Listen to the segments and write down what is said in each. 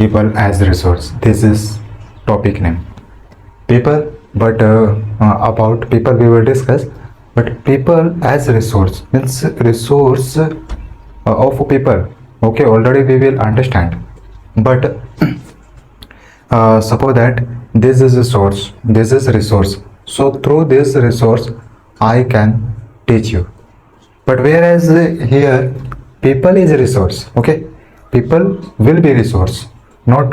People as resource. This is topic name. People, but about people we will discuss. But people as resource means resource of people. Okay, already we will understand. But suppose that this is a source, this is resource. So through this resource, I can teach you. But whereas here people is a resource. Okay, people will be resource, not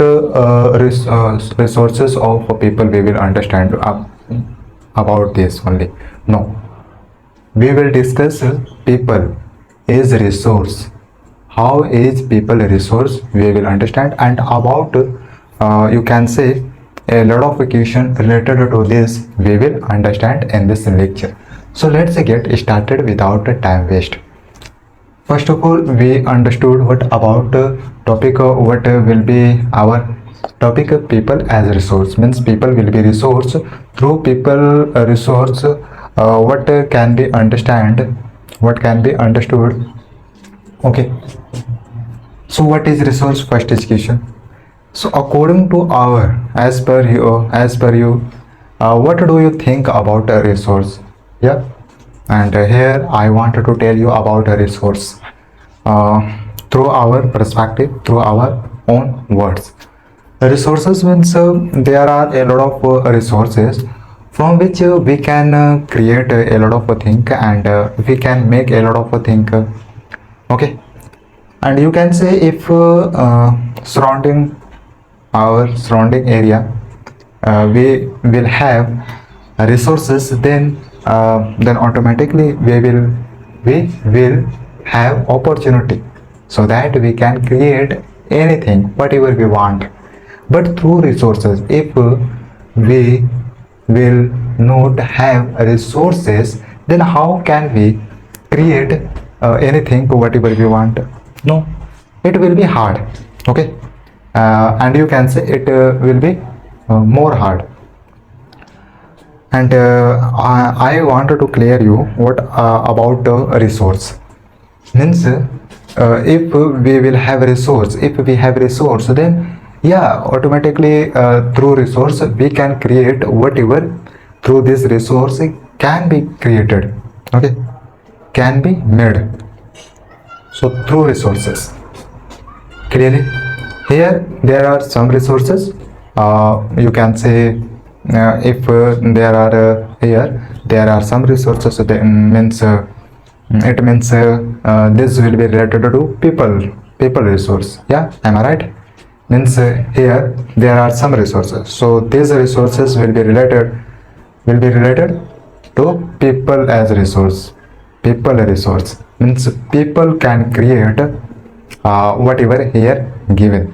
resources of people we will understand about this only. No, we will discuss people is resource. How is people a resource we will understand, and about you can say a lot of question related to this we will understand in this lecture. So let's get started without time waste. First of all, we understood what about topic what will be our topic. People as resource means people will be resource. Through people resource, what can be understand, what can be understood. Okay, so what is resource? First education. So according to our, as per you, what do you think about a resource? Yeah, and here I wanted to tell you about a resource through our perspective, through our own words. Resources means there are a lot of resources from which we can create a lot of things, and we can make a lot of things. Okay, and you can say if surrounding our surrounding area we will have resources, then automatically we will have opportunity, so that we can create anything whatever we want. But through resources, if we will not have resources, then how can we create anything whatever we want? No, it will be hard. Okay, and you can say it will be more hard. And I wanted to clear you what about resource means. If we will have resource, if we have resource, then yeah, automatically through resource we can create whatever through this resource can be created. Okay, can be made. So through resources, clearly here there are some resources. You can say if there are here there are some resources, that means it means this will be related to people resource. Yeah, am I right? Means here there are some resources, so these resources will be related to people as resource. People resource means people can create whatever here given.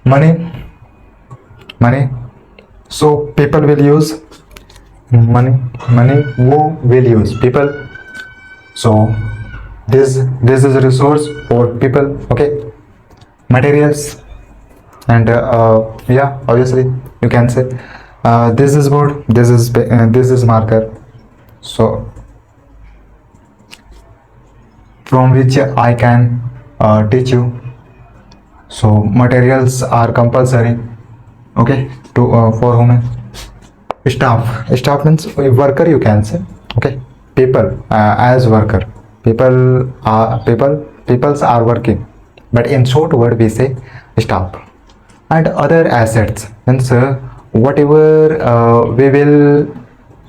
Money. So people will use money who will use people. So this is a resource for people. Okay, materials, and yeah, obviously you can say this is board, this is marker. So from which I can teach you. So materials are compulsory. Okay, to for whom? Staff means worker, you can say. Okay, people as worker. Peoples are working, but in short word we say staff. And other assets means whatever we will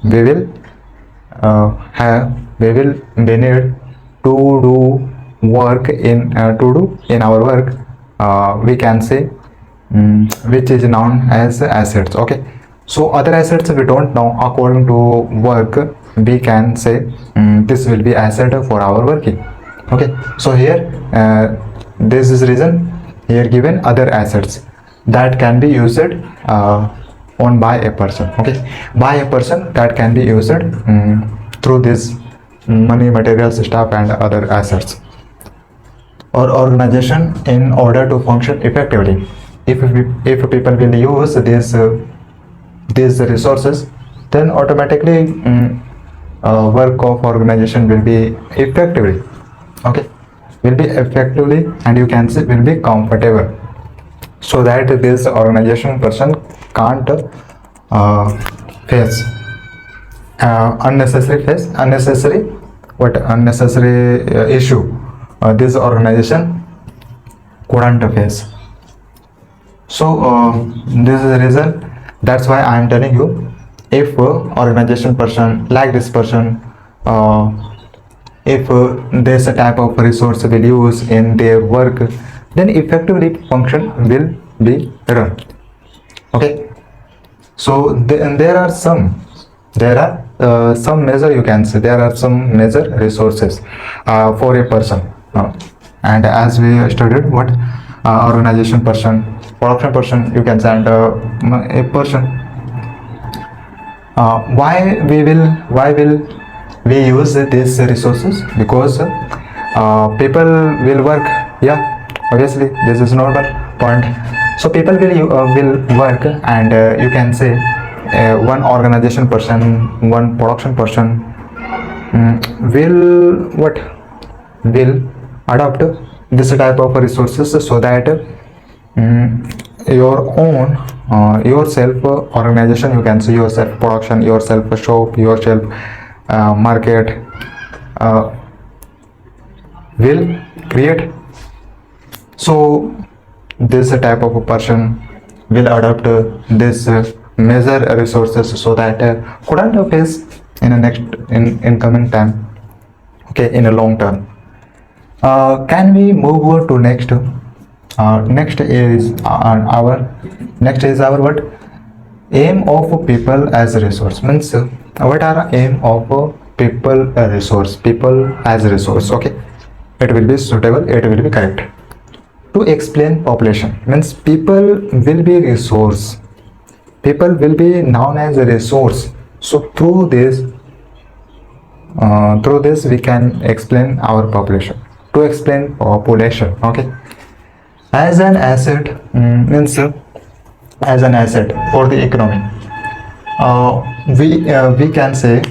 be need to do work in our work. We can say which is known as assets. Okay, so other assets we don't know. According to work we can say this will be asset for our working. Okay, so here this is reason here given other assets that can be used on by a person. Okay, by a person that can be used through this money, materials, staff, and other assets, or organization in order to function effectively. If people will use these resources, then automatically work of organization will be effectively. Okay, will be effectively, and you can say will be comfortable. so that this organization person can't face unnecessary issue this organization couldn't face. So this is the reason, that's why I am telling you, if organization person like this person, if this type of resource will use in their work, then effectively function will be run. Okay, so there are some measure, you can say there are some measure resources for a person, and as we studied what organization person, production person, you can say, and a person, why will we use these resources? Because people will work, yeah, obviously this is normal point. So people will work, and you can say one organization person, one production person will adopt this type of resources, so that your own yourself organization, you can see yourself production, yourself shop, yourself market will create. So this type of a person will adopt this measure resources, so that couldn't face in a next in coming time, okay, in a long term. Can we move over to next? Next is our what? Aim of people as a resource. Means what are aim of people resource? People as a resource. Okay, it will be suitable. It will be correct. To explain population, means people will be resource. People will be known as a resource. So through this we can explain our population. To explain population, okay, as an asset, means as an asset for the economy. We can say,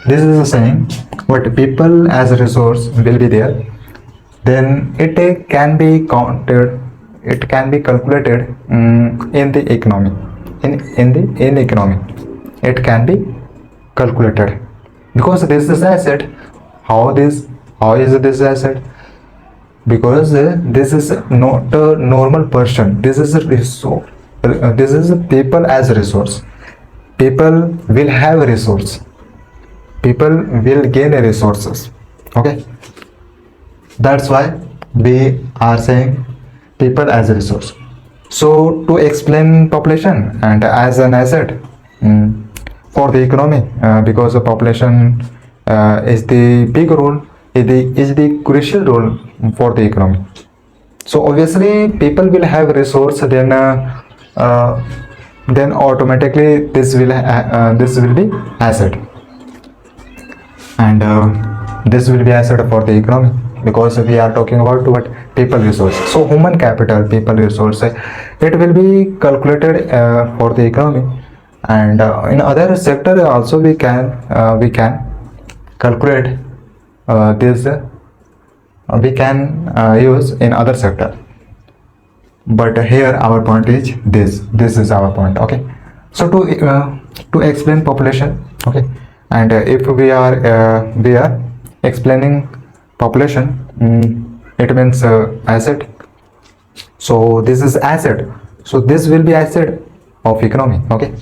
this is a saying, what people as a resource will be there, then it can be counted, it can be calculated in the economy, in economy it can be calculated, because this is asset. How is this asset? Because this is not a normal person, this is a resource, this is a people as a resource. People will have a resource, people will gain resources, okay, that's why we are saying people as a resource. So to explain population and as an asset for the economy, because the population is the big role, is the crucial role for the economy. So obviously people will have resource, then automatically this will be asset, and this will be asset for the economy, because we are talking about what? People resource. So human capital, people resource, it will be calculated for the economy, and in other sector also we can calculate this, we can use in other sector, but here our point is this is our point, okay. So to explain population, okay, and if we are explaining population, it means asset. So this is asset, so this will be asset of economy, okay,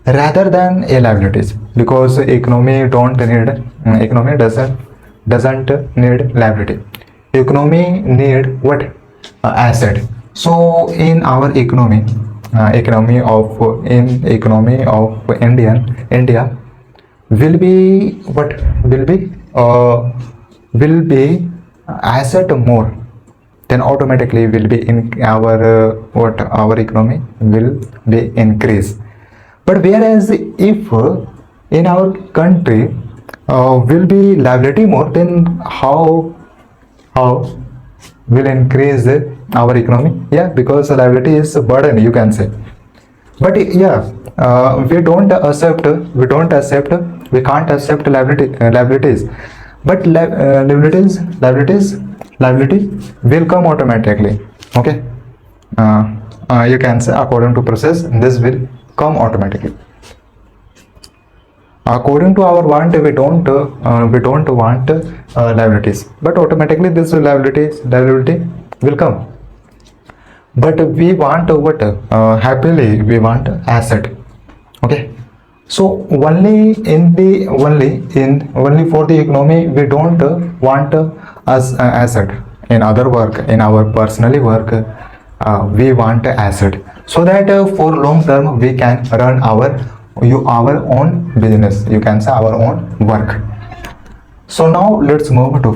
rather than a liabilities, because economy doesn't need liability. Economy need what? Asset. So in our economy of India will be what? Will be asset more, then automatically will be in our our economy will be increase. But whereas if in our country will be liability more, then how will increase our economy? Yeah, because liability is a burden, you can say. But yeah, we can't accept liabilities, but liability will come automatically, okay. you can say according to process, this will come automatically. According to our want, we don't want liabilities, but automatically this liability will come. But we want what? Happily we want asset. Okay. So only for the economy we don't want as asset. In other work, in our personally work, we want asset, so that for long term we can run our own business. You can say our own work. So now let's move to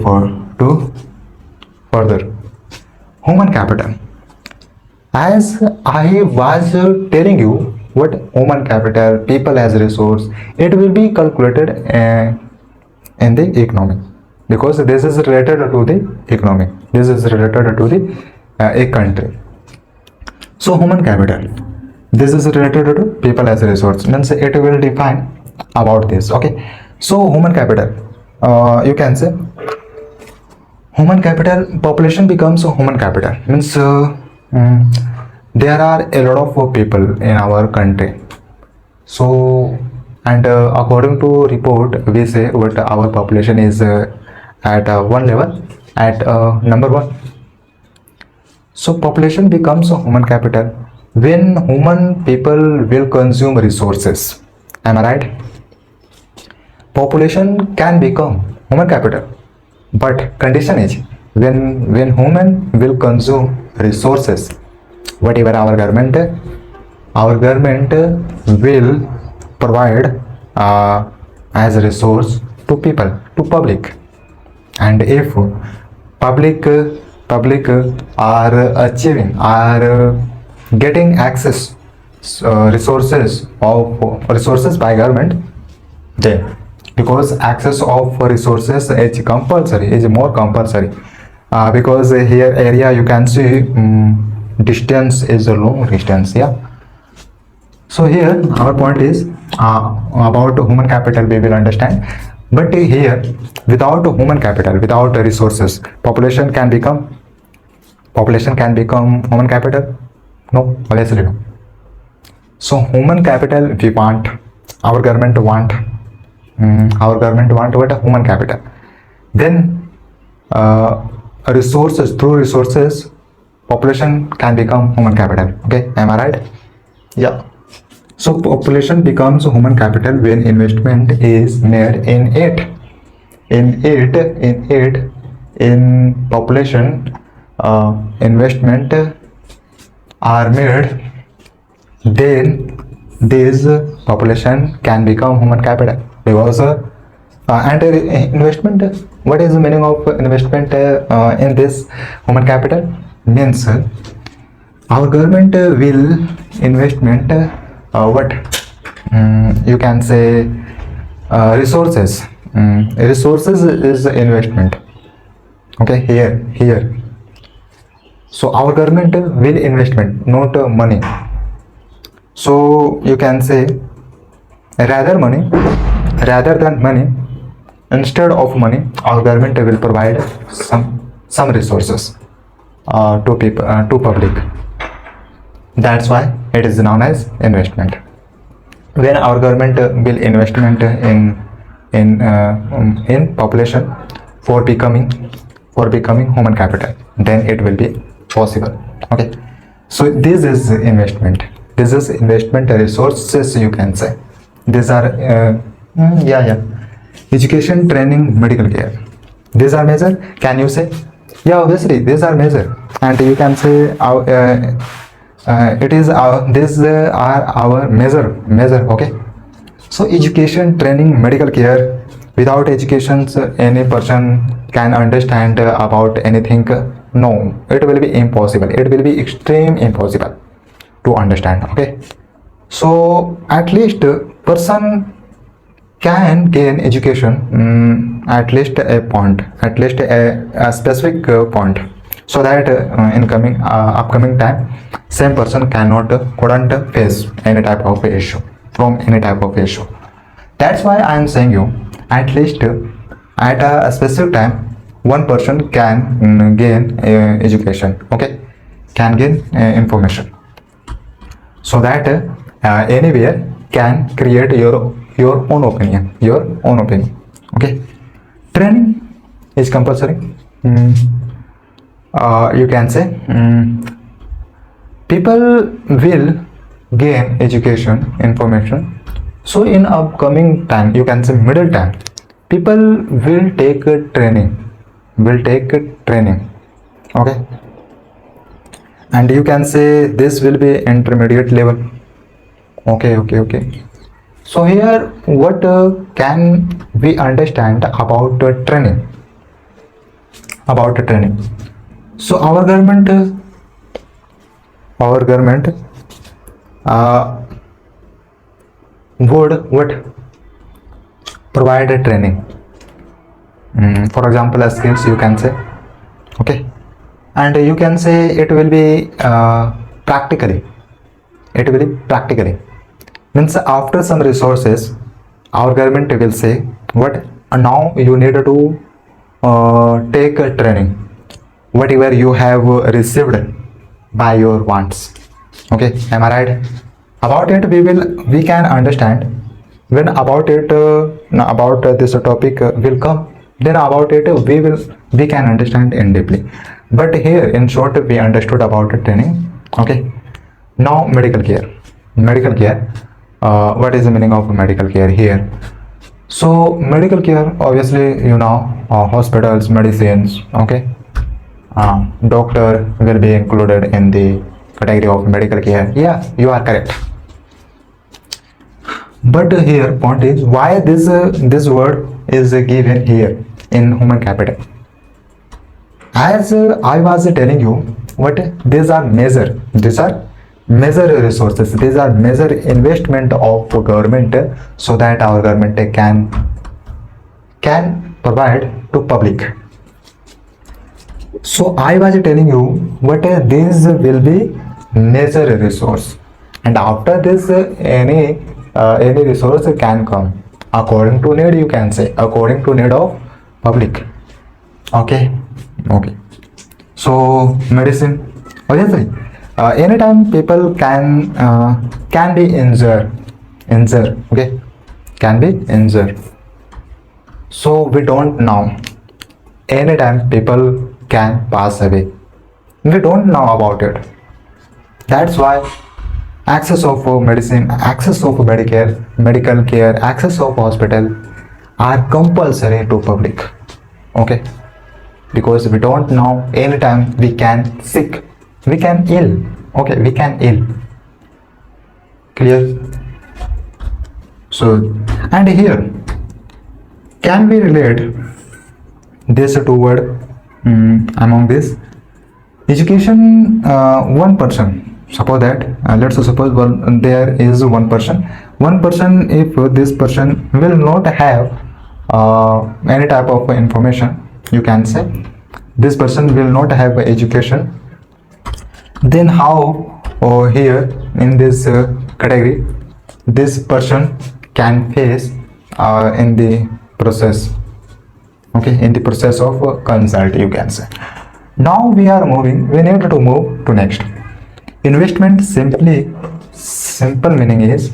further human capital. As I was telling you, what human capital, people as resource, it will be calculated in the economy, because this is related to the economy. This is related to the a country. So human capital, this is related to people as a resource, means it will define about this. Okay. So human capital, you can say human capital, population becomes human capital, means there are a lot of people in our country. So and according to report, we say what our population is at one level, at number one. So population becomes a human capital when human people will consume resources. Am I right? Population can become human capital, but condition is when human will consume resources, whatever our government will provide as a resource to people, to public. And if public are getting access resources by government, then because access of resources is compulsory, is more compulsory, because here area you can see distance is a long distance. Yeah. So here our point is about human capital we will understand. But here, without human capital, without resources, population can become human capital? No, obviously no. So human capital we want, our government want what? Human capital. Then resources, through resources, population can become human capital. Okay, am I right? Yeah. So population becomes human capital when investment is made in population. Investment are made, then this population can become human capital, because and investment, what is the meaning of investment in this human capital? Means our government will investment what you can say resources. Resources is investment. Okay, here. So our government will investment, not money. So you can say rather than money, instead of money, our government will provide some resources to people, to public. That's why it is known as investment. When our government will investment in population for becoming human capital, then it will be possible. Okay. So this is investment. This is investment resources, you can say. These are education, training, medical care. These are measure. Can you say? Yeah, obviously these are measure, and you can say these are our measure. Okay. So education, training, medical care. Without education, any person can understand about anything. No, it will be impossible. It will be extreme impossible to understand. Okay. So at least person can gain education at least a point, at least a specific point, so that in upcoming time, same person couldn't face any type of issue from any type of issue. That's why I am saying you, at least at a specific time, one person can gain education. Okay, can gain information. so that anywhere can create your own opinion. Okay, training is compulsory. You can say people will gain education information. So in upcoming time, you can say middle time, people will take a training. Okay, and you can say this will be intermediate level. Okay. So here what can we understand about training? So our government would provide a training. For example, as skills, you can say. Okay, and you can say it will be practically. Means after some resources, our government will say what now you need to take a training, whatever you have received by your wants. Okay, am I right? About it we can understand when about this topic will come. Then about it we can understand in deeply. But here in short we understood about the training. Okay, now medical care. What is the meaning of medical care here? So medical care, obviously you know, hospitals, medicines. Okay, doctor will be included in the category of medical care. Yeah, you are correct. But here point is why this word is given here in human capital. As I was telling you, what these are major resources. These are major investment of government, so that our government can provide to public. So I was telling you what these will be major resource, and after this any resource can come according to need. You can say according to need of public. Okay. So medicine, obviously anytime people can be injured. Okay, can be injured. So we don't know, anytime people can pass away. We don't know about it. That's why access of medicine, access of medical care, access of hospital are compulsory to public. Okay, because we don't know, anytime we can sick, we can ill. Okay, we can ill. Clear? So, and here can we relate this toward among this education? One person, suppose that let's suppose there is one person. If this person will not have any type of information, you can say this person will not have education, then how here in this category this person can face in the process. Okay, in the process of consult, you can say. Now we need to move to next. Investment, simple meaning is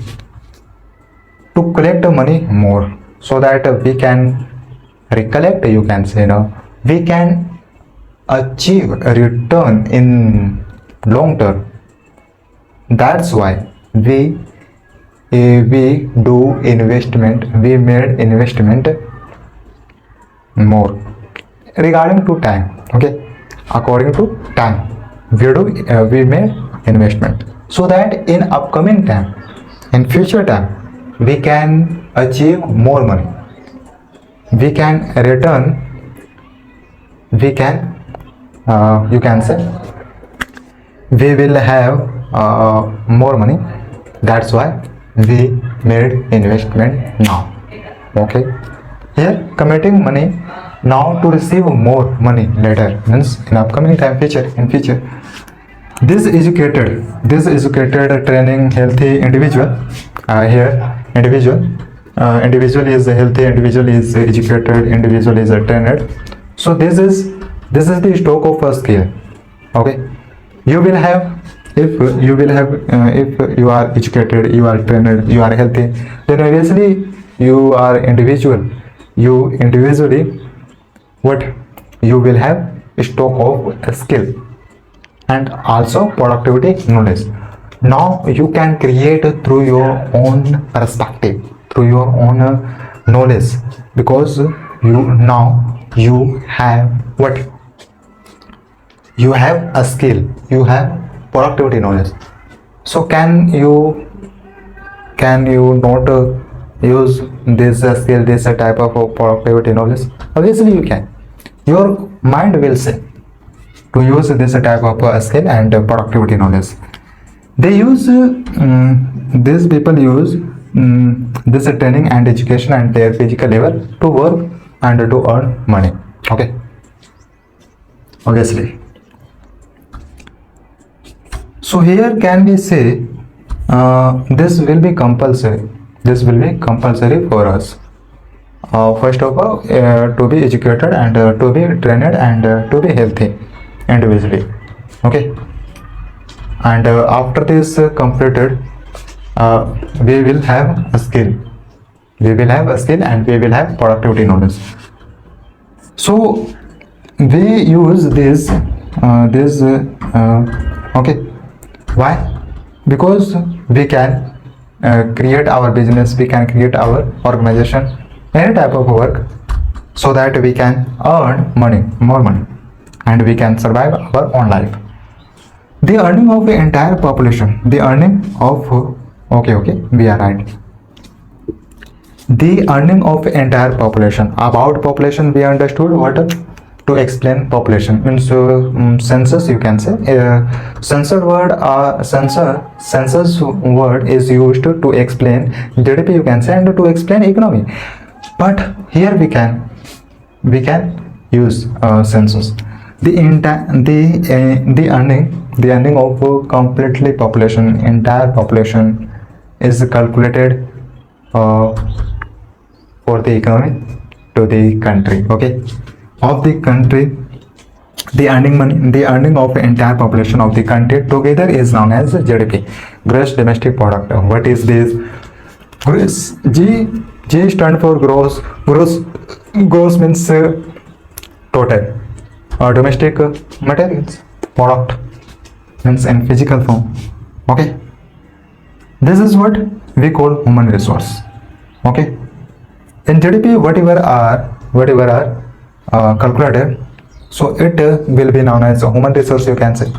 to collect money more, so that we can recollect, you can say, we can achieve a return in long term. That's why we do investment, we made investment more regarding to time. Okay, according to time we made investment, so that in upcoming time, in future time, we can achieve more money, we can return, we can you can say we will have more money. That's why we made investment now. Okay, here committing money now to receive more money later, means in upcoming time, in future. This educated training healthy individual. Here individual is a healthy, individual is educated, individual is a trained. So this is the stock of a skill. Okay, you will have If you will have, if you are educated, you are trained, you are healthy, then obviously you are individual. You individually, what, you will have a stock of skill and also productivity knowledge. Now you can create through your own perspective, through your own knowledge, because you now you have what, you have a skill, you have productivity knowledge. So can you not use this skill, this type of productivity knowledge? Obviously you can. Your mind will say to use this type of skill and productivity knowledge. They use these people use this training and education and their physical level to work and to earn money. Okay, obviously. So here can we say this will be compulsory. This will be compulsory for us. First of all, to be educated and to be trained and to be healthy individually. Okay. And after this completed, we will have a skill. We will have a skill and we will have productivity knowledge. So we use this okay. Why? Because we can create our business, we can create our organization, any type of work, so that we can earn money, more money, and we can survive our own life. The earning of the entire population, the earning of, okay, we are right. The earning of entire population. About population we understood. What to explain population means census, you can say. Census word is used to explain GDP, you can say, and to explain economy. But here we can use census. The earning of completely population, entire population, is calculated for the economy to the country. Okay, of the country, the earning of entire population of the country together is known as GDP, gross domestic product. What is this? Gross, G stand for gross. Gross means total. Domestic materials, product means in physical form. Okay, this is what we call human resource. Okay, in GDP, whatever are calculated, so it will be known as human resource, you can say,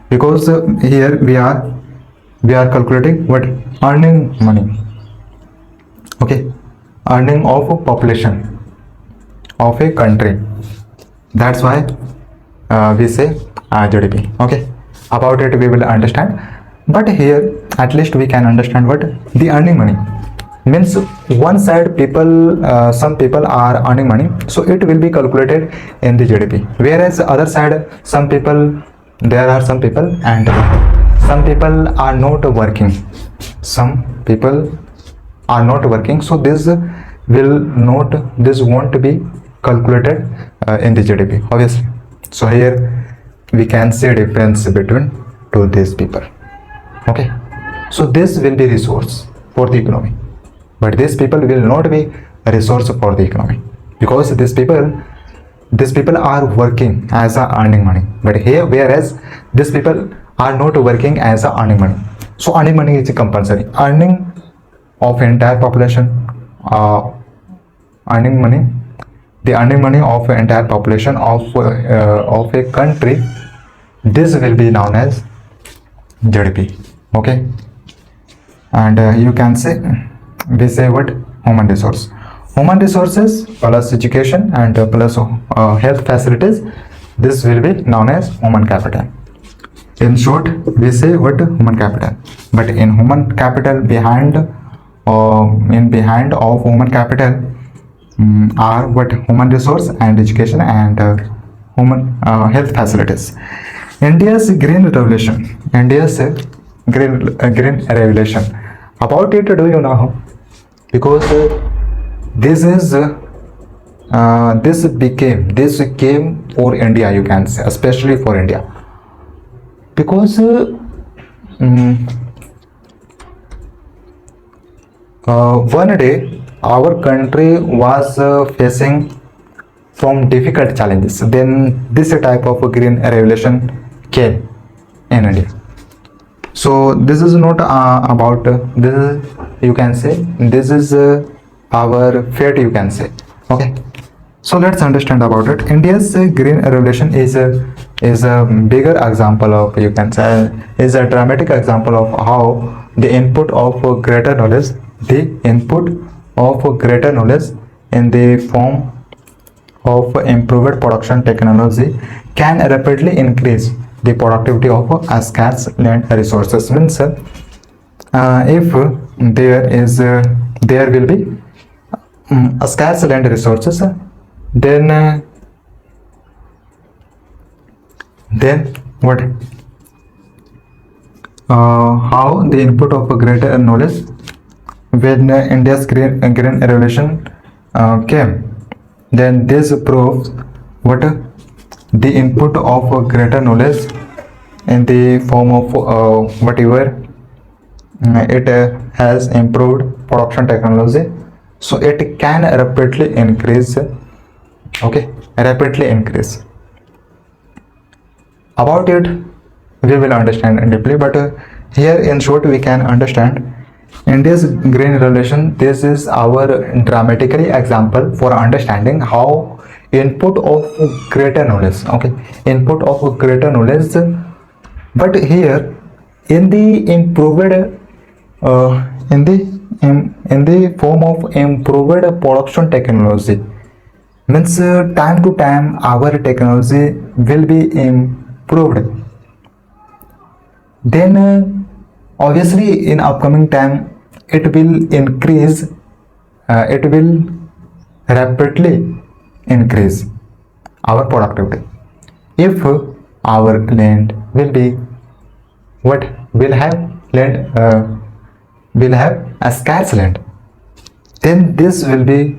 because here we are calculating what, earning money. Okay, earning of population of a country. That's why we say GDP. Okay, about it we will understand, but here at least we can understand what the earning money means. One side people, some people are earning money, so it will be calculated in the GDP, whereas other side there are some people and some people are not working. Some people are not working, so this won't be calculated in the GDP, obviously. So here we can see a difference between to these people. Okay, so this will be resource for the economy, but these people will not be a resource for the economy, because these people are working as a earning money. But here, whereas these people are not working as a earning money, so earning money is compulsory. Earning of entire population, earning money, the earning money of entire population of a country, this will be known as GDP. Okay, and you can say, we say what, human resource. Human resources plus education and plus health facilities, this will be known as human capital. In short, we say what, human capital. But in human capital, behind of human capital are what, human resource and education and human health facilities. India's green revolution. Green revolution. About it, do you know? Because this came for India, you can say, especially for India. because mm, one day our country was facing from difficult challenges. Then this type of a green revolution came in India. So this is not about this is, you can say this is our fate, you can say. Okay, so let's understand about it. India's green revolution is a bigger example of, you can say, is a dramatic example of how the input of greater knowledge, the input of greater knowledge in the form of improved production technology can rapidly increase the productivity of scarce land resources. Means if there will be scarce land resources, then what how the input of a greater knowledge when India's green revolution came, then this proves what the input of a greater knowledge in the form of whatever it has improved production technology, so it can rapidly increase. Okay, rapidly increase. About it we will understand deeply, but here in short we can understand India's green revolution. This is our dramatically example for understanding how input of greater knowledge, okay, input of greater knowledge, but here in the improved in the form of improved production technology. Means time to time our technology will be improved, then obviously in upcoming time it will increase, it will rapidly increase our productivity. If our land will be what will have land will have a scarce land, then this will be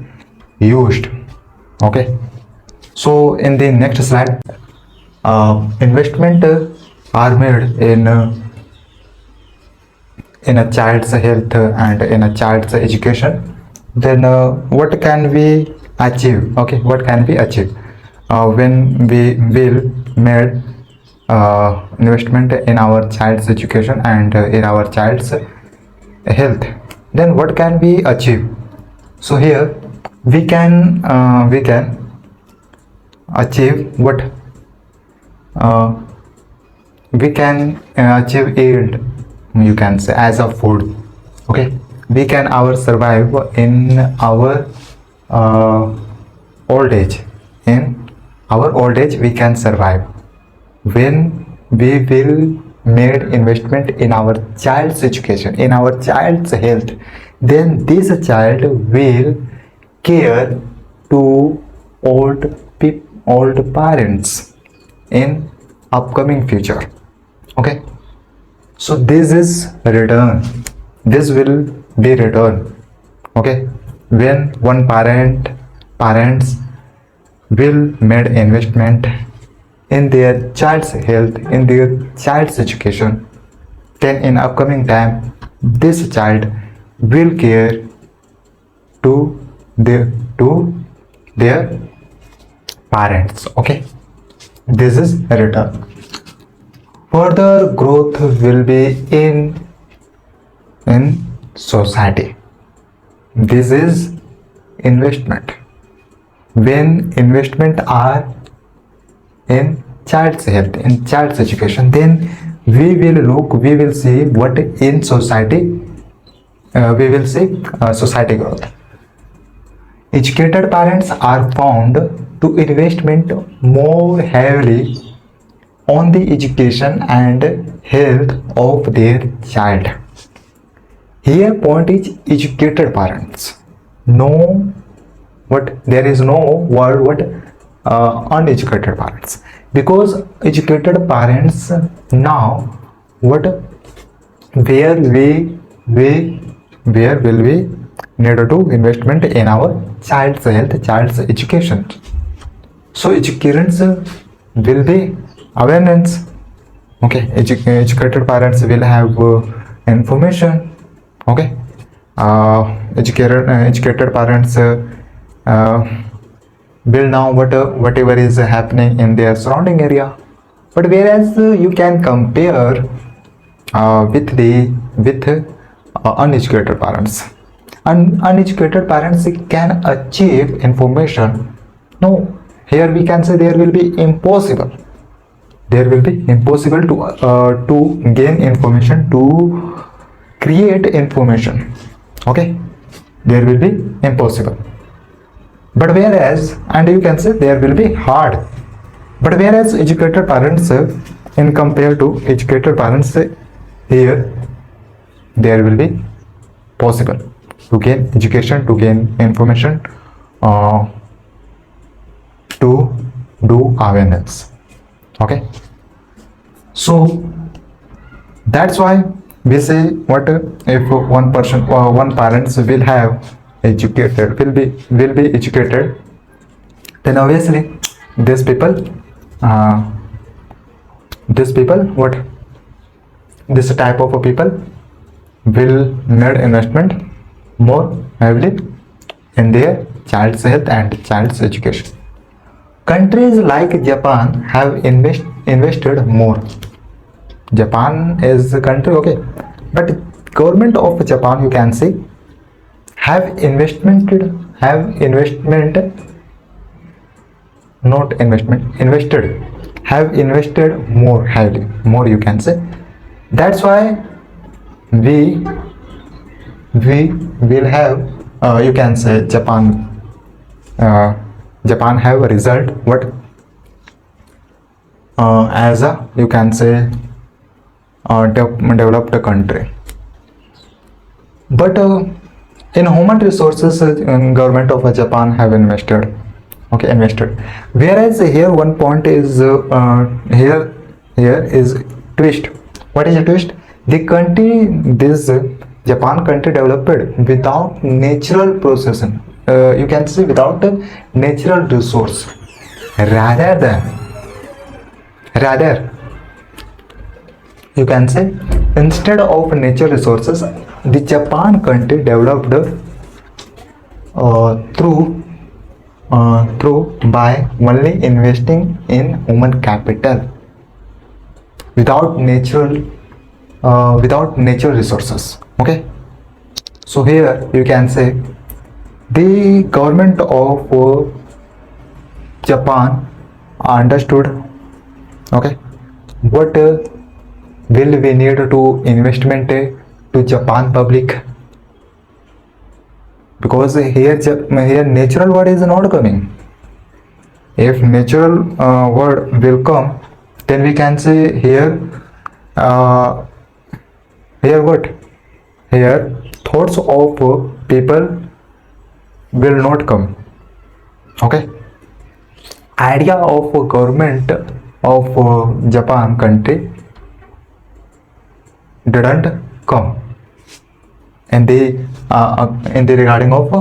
used. Okay, so in the next slide, investment are made in a child's health and in a child's education. Then what can we achieve? Okay, what can we achieve when we will made investment in our child's education and in our child's health? Then what can we achieve? So here we can achieve what we can achieve yield, you can say, as a food. Okay, we can our survive in our old age. In our old age we can survive when we will made investment in our child's education, in our child's health. Then this child will care to old parents in upcoming future. Okay, so this is return, this will be return. Okay, when one parents will made investment in their child's health, in their child's education, then in upcoming time this child will care to their parents. Okay, this is a return. Further growth will be in society. This is investment. When investment are in child's health, in child's education, then we will see what in society, we will see society growth. Educated parents are found to investment more heavily on the education and health of their child. Here point is educated parents. No, what there is no word what uneducated parents, because educated parents now what where will we need to investment in our child's health, child's education. So educators will be awareness Okay, educated parents will have information. Okay, educated parents uh, will know whatever is happening in their surrounding area. But whereas you can compare with uneducated parents. Uneducated parents can achieve information. No, here we can say there will be impossible. There will be impossible to gain information, to create information. Okay, there will be impossible. But whereas, and you can say there will be hard. But whereas educated parents, in compared to educated parents, here there will be possible to gain education, to gain information, to do awareness. Okay, so that's why we say what if one person or one parents will have educated, will be educated, then obviously these people what this type of people will need investment more heavily in their child's health and child's education. Countries like Japan have invested more. Japan is a country, okay, but government of Japan, you can say, have invested have invested more heavily, more you can say. That's why we will have you can say Japan have a result what as a you can say developed country. But in human resources, government of Japan have invested. Okay, invested. Whereas here one point is here is twist. What is a twist? The country, this Japan country developed without natural processing. You can say without natural resource, rather you can say instead of natural resources, the Japan country developed through by only investing in human capital without natural resources. Okay, so here you can say the government of Japan understood, okay, what will we need to investment to Japan public, because here natural word is not coming. If natural word will come, then we can say here what? Here thoughts of people will not come. Okay, idea of government of Japan country didn't come in the regarding of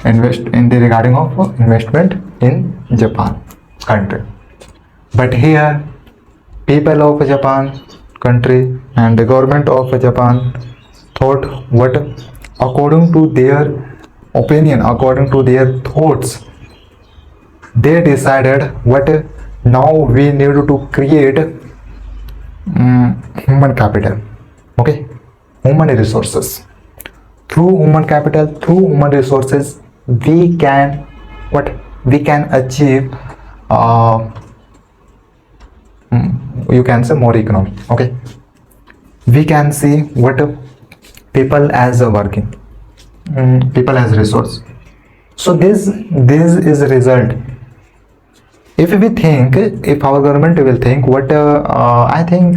investment in Japan country. But here people of Japan country and the government of Japan thought what, according to their opinion, according to their thoughts, they decided what, now we need to create human capital. Okay, human resources. Through human capital, through human resources, we can achieve you can say more economy. Okay, we can see what people as a working, people as resource. So this is a result. If we think, if our government will think what I think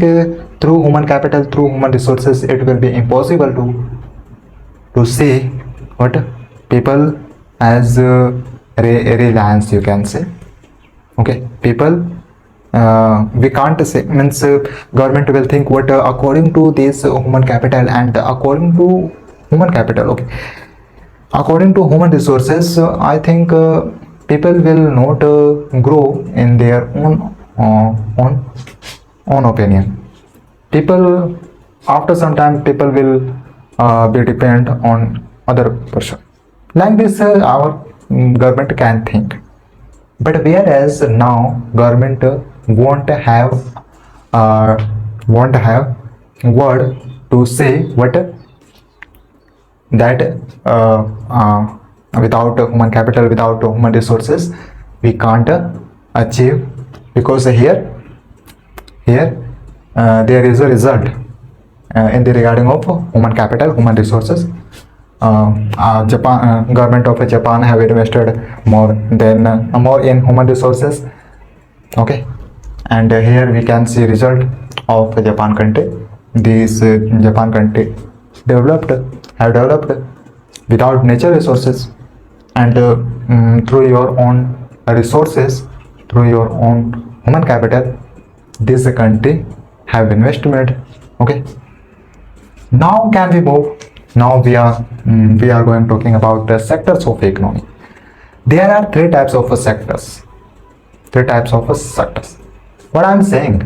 through human capital, through human resources, it will be impossible to see what people as reliance, you can say. Okay, people we can't say, means government will think what according to this human capital and according to human capital. Okay, according to human resources, I think people will not grow in their own opinion. people, after some time people will be depend on other person. Like this our government can think. But whereas now government uh, won't have word to say what that without human capital, without human resources, we can't achieve. Because here there is a result in the regarding of human capital, human resources. Japan, government of Japan have invested more than more in human resources. Okay, and here we can see result of Japan country. This Japan country have developed without nature resources, and through your own resources, through your own human capital, this country have investment. Okay, now can we move? Now we are going talking about the sectors of economy. There are three types of sectors. What I'm saying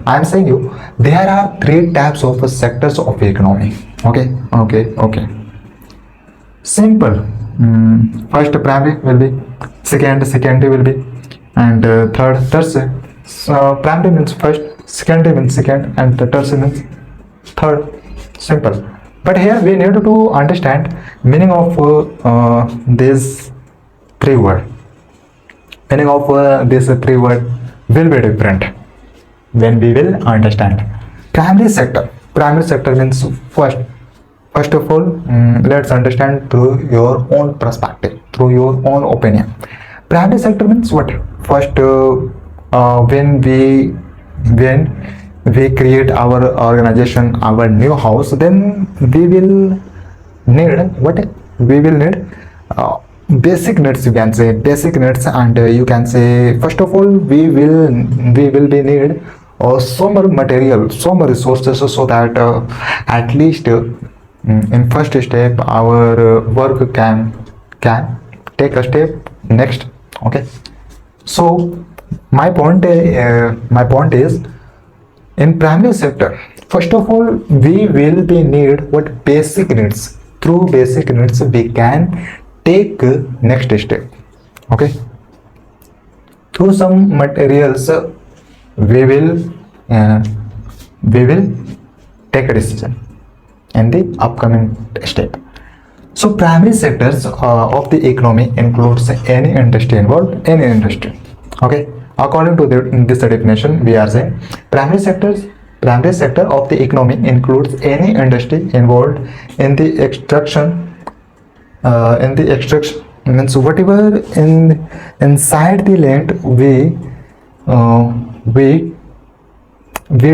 you, there are three types of sectors of economy. Okay. Simple. First primary will be, second secondary will be, and third tertiary. Primary means first, secondary means second, and tertiary means third. Simple. But here we need to understand meaning of these three words. Meaning of these three words will be different when we will understand. Primary sector means first of all, let's understand through your own perspective, through your own opinion. Primary sector means what? First, when we create our organization, our new house, then we will need what? We will need basic needs, you can say basic needs, and you can say first of all we will be need some material, some resources, so that at least in first step our work can take a step next. Okay, so my point is, in primary sector, first of all we will be need what? Basic needs. Through basic needs we can take next step. Okay, through some materials we will take a decision in the upcoming step. So primary sectors of the economy includes any industry involved, any industry. Okay, according to this definition, we are saying primary sector of the economy includes any industry involved in the extraction. Means whatever inside the land we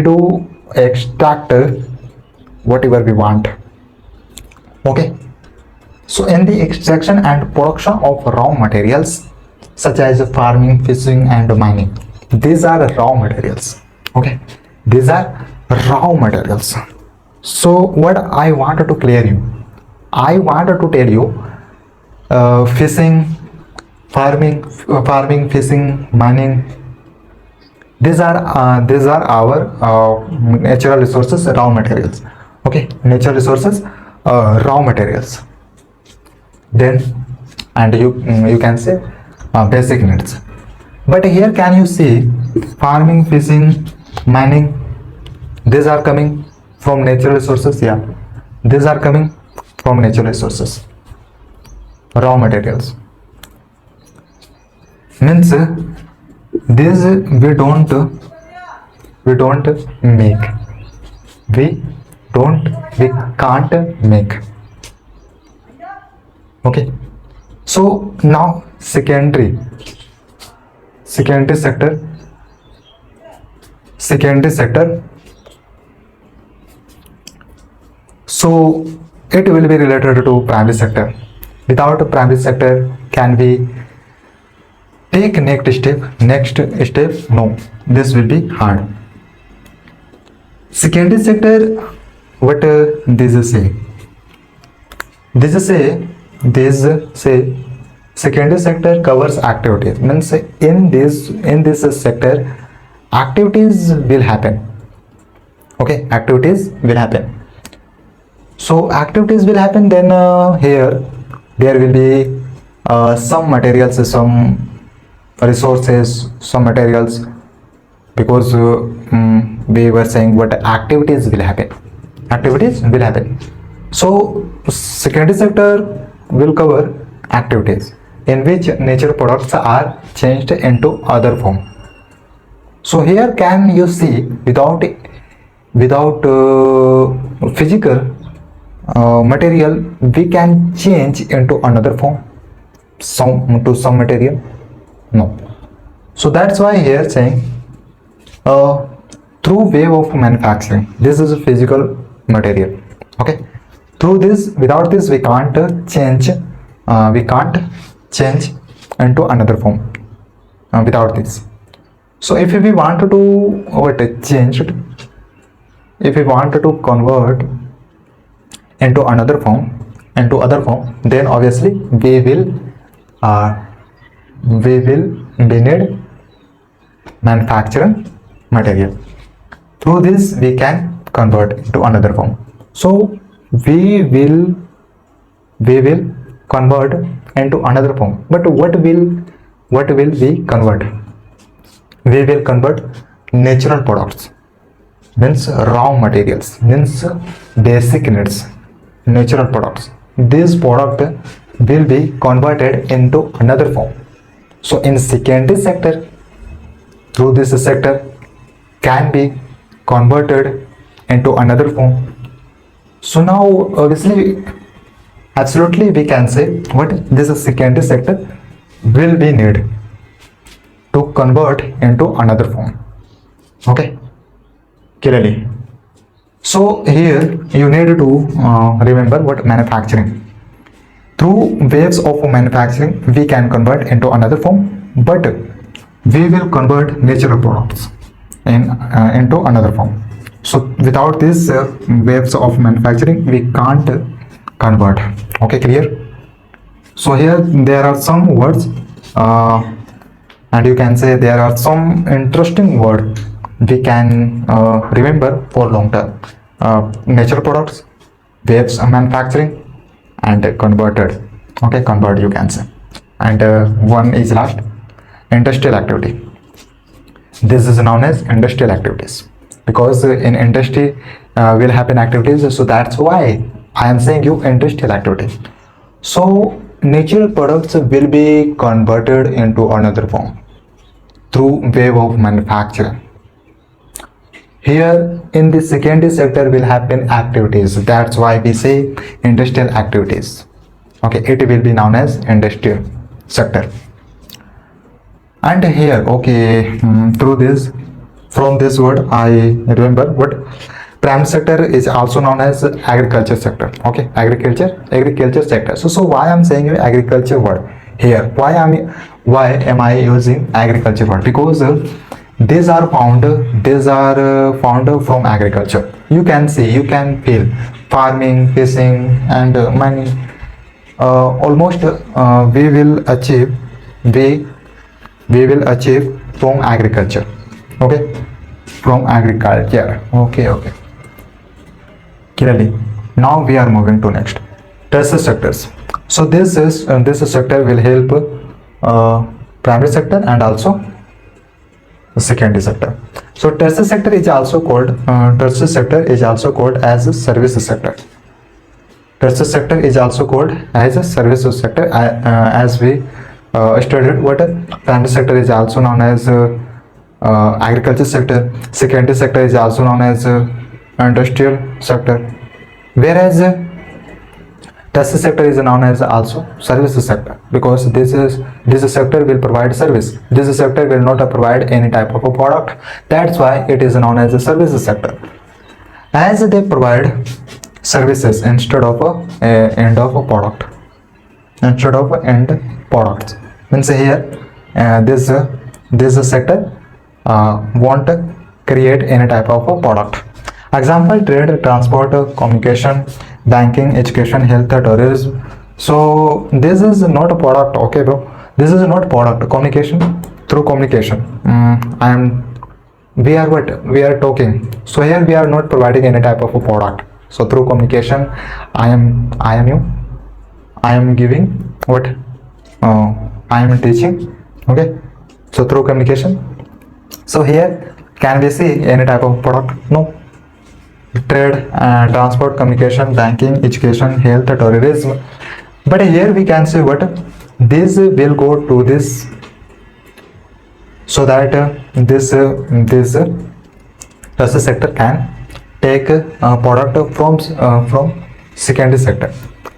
do extract whatever we want. Okay, so in the extraction and production of raw materials such as farming, fishing and mining, these are raw materials. Okay, these are raw materials. So what I wanted to clear you, I wanted to tell you, fishing, farming, fishing, mining, these are our natural resources, raw materials. Okay, natural resources, raw materials. Then, and you can say basic needs. But here can you see farming, fishing, mining, these are coming from natural resources. Yeah, these are coming from natural resources, raw materials. Means this we don't make, we can't make. Okay, so now secondary sector. So it will be related to primary sector. Without a primary sector, can we take next step? No, this will be hard. Secondary sector, what this say? This say secondary sector covers activities. Means in this sector activities will happen. Okay, activities will happen. So activities will happen, then here there will be some materials, some resources, some materials, because we were saying what activities will happen. Activities will happen. So secondary sector will cover activities in which nature products are changed into other form. So here can you see, without physical material, we can change into another form, some material? No. So that's why here saying through way of manufacturing, this is a physical material. Okay, through this, without this we can't change, into another form without this. So if we want to do what changed, if we want to convert into another form, into other form, then obviously we will be need manufacturing material. Through this we can convert into another form. So we will convert into another form. But what will we convert? We will convert natural products, means raw materials, means basic needs, natural products. This product will be converted into another form. So in secondary sector, through this sector can be converted into another form. So now obviously, absolutely we can say what this secondary sector will be need to convert into another form. Okay, clearly. So here you need to remember what manufacturing. Through waves of manufacturing we can convert into another form, but we will convert natural products into another form. So without these waves of manufacturing we can't convert. Okay, clear? So here there are some words and you can say there are some interesting words we can remember for long term. Natural products, waves of manufacturing, and converted. Okay, convert you can say. And one is last, industrial activity. This is known as industrial activities, because in industry will happen activities, so that's why I am saying you industrial activity. So natural products will be converted into another form through wave of manufacturing. Here in the secondary sector will happen activities, that's why we say industrial activities. Okay, it will be known as industrial sector. And here, okay, through this, from this word I remember what primary sector is also known as agriculture sector. Okay, agriculture sector. So why I'm saying agriculture word here? Why am I using agriculture word? Because these are found from agriculture. You can see, you can feel farming, fishing, and many almost we will achieve from agriculture. Okay, from agriculture. Okay, clearly. Now we are moving to next, tertiary sectors. So this sector will help primary sector and also secondary sector. So tertiary sector is also called as a service sector. Tertiary sector is also called as a service sector, as we studied what primary sector is also known as agriculture sector. Secondary sector is also known as industrial sector, whereas tertiary sector is known as also service sector, because this sector will provide service. This sector will not provide any type of a product. That's why it is known as a service sector, as they provide services instead of end products. Means here this sector won't create any type of a product. Example: trade, transport, communication, banking, education, health, tourism. So this is not a product. Okay bro, this is not product. Communication, through communication I am we are what we are talking. So here we are not providing any type of a product. So through communication, I am giving what I am teaching. Okay. So through communication. So here can we see any type of product? No. Trade, transport, communication, banking, education, health, tourism. But here we can say what this will go to this, so that this sector can take product from secondary sector,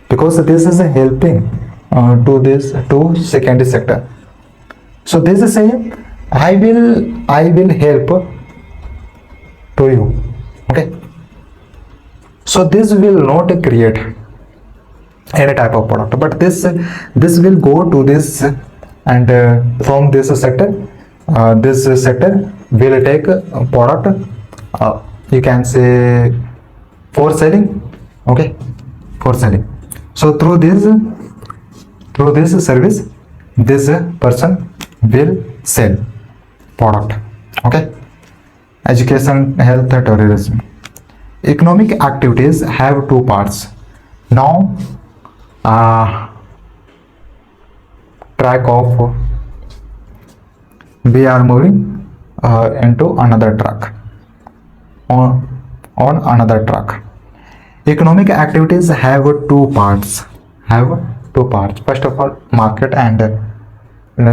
because this is helping to this to secondary sector. So this is saying I will help to you. Okay. So this will not create any type of product, but this will go to this, and from this sector will take a product, you can say for selling. Okay, for selling. So through this service, this person will sell product. Okay. Education, health, tourism. Economic activities have two parts. Now track of we are moving into another track, on another track. Economic activities have two parts. First of all, market, and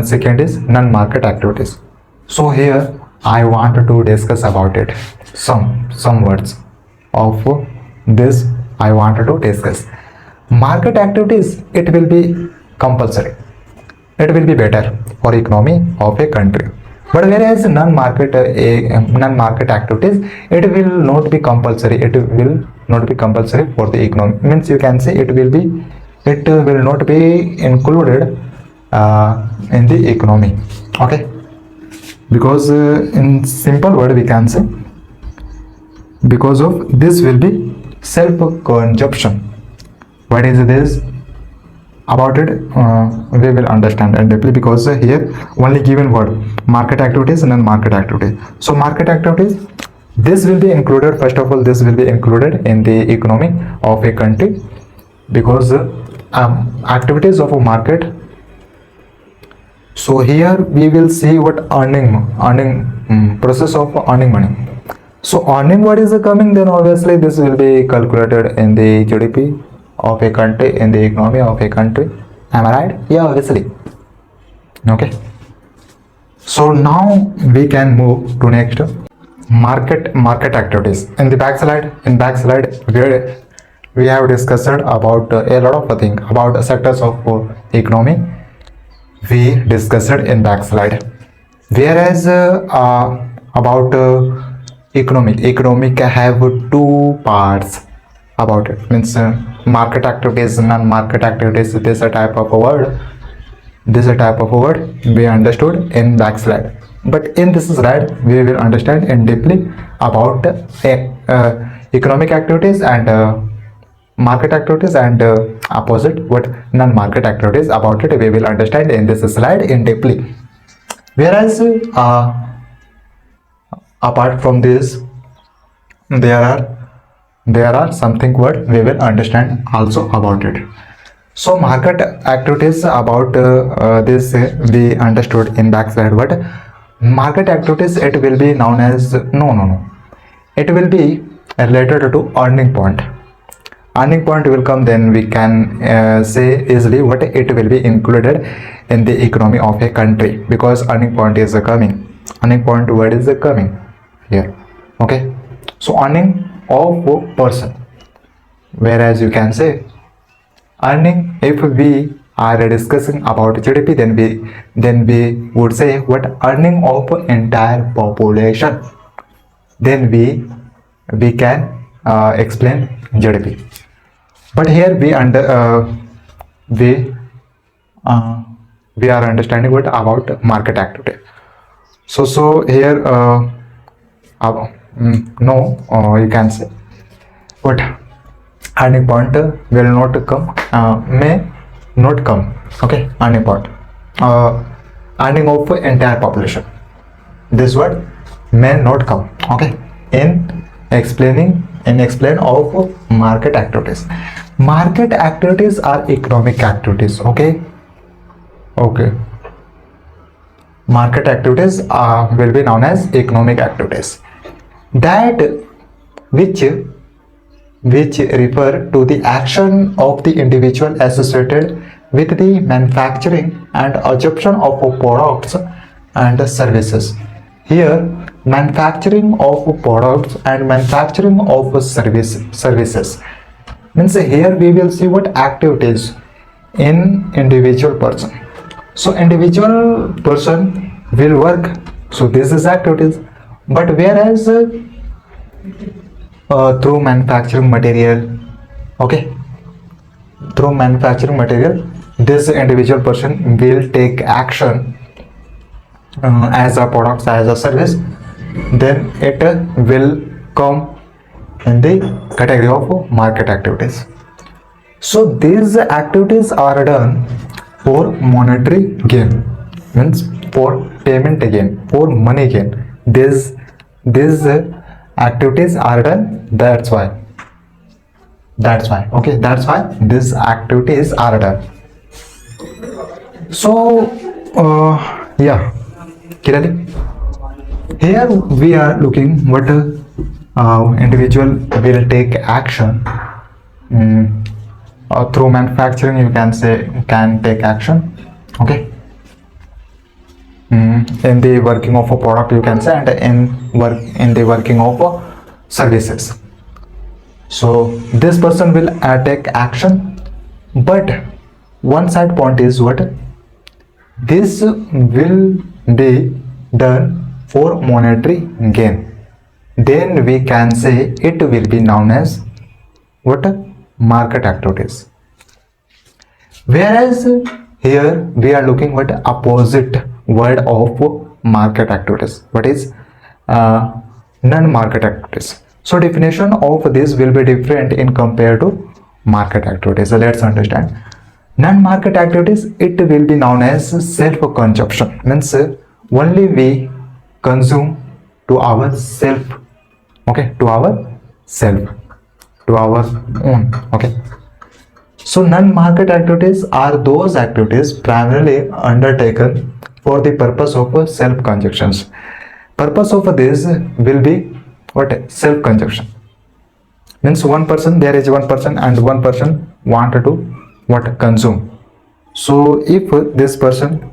second is non-market activities. So here I want to discuss about it. Some words of this I wanted to discuss. Market activities, it will be compulsory. It will be better for economy of a country. But whereas non-market activities, it will not be compulsory. It will not be compulsory for the economy. Means you can say it will not be included in the economy. Okay. Because in simple word we can say, because of this will be self-consumption. What is this? About it we will understand and deeply, because here only given word market activities and non-market activities. So market activities, this will be included. First of all, this will be included in the economy of a country, because activities of a market. So here we will see what earning process of earning money. So earning what is coming, then obviously this will be calculated in the GDP of a country, in the economy of a country. Am I right? Yeah, obviously. Okay. So now we can move to next market activities. In the back slide, we have discussed about a lot of things about sectors of economy. We discussed in back slide. Whereas about economic have two parts about it. Means market activities, non-market activities. This is a type of a word. We understood in back slide. But in this slide, we will understand in deeply about economic activities and market activities, and opposite what non-market activities. About it we will understand in this slide in deeply. Whereas apart from this, there are something what we will understand also about it. So market activities, about this we understood in back slide. But market activities, it will be known as no, it will be related to earning point. Earning point will come, then we can say easily what it will be included in the economy of a country, because earning point is coming. Earning point word is coming here. Okay. So earning of a person, whereas you can say earning, if we are discussing about GDP, then we would say what earning of entire population, then we can explain GDP. But here we are understanding what about market activity. So here you can say what earning point will not come, may not come. Okay, earning point, earning of entire population. This word may not come. Okay, in explain of market activities. Market activities are economic activities. Okay, market activities will be known as economic activities, that which refer to the action of the individual associated with the manufacturing and absorption of products and services. Here, manufacturing of products and manufacturing of services means here we will see what activities in individual person. So individual person will work. So this is activities. But whereas through manufacturing material, okay, through manufacturing material, this individual person will take action as a product, as a service, then it will come in the category of market activities. So these activities are done for monetary gain, means for payment gain, for money gain. These activities are done. That's why. Okay, that's why these activities are done. So yeah, clearly here we are looking what individual will take action through manufacturing. You can say can take action. Okay, in the working of a product, you can say, and in the working of services. So this person will take action, but one side point is what this will be done for monetary gain. Then we can say it will be known as what market activities. Whereas here we are looking what opposite word of market activities. What is non-market activities? So definition of this will be different in compared to market activities. So let's understand. Non-market activities, it will be known as self-consumption. Means only we consume to our self. Okay, to our self, to our own. Okay. So non-market activities are those activities primarily undertaken for the purpose of self-consumptions. Purpose of this will be what? Self-consumption. Means there is one person and one person wanted to what? Consume. So if this person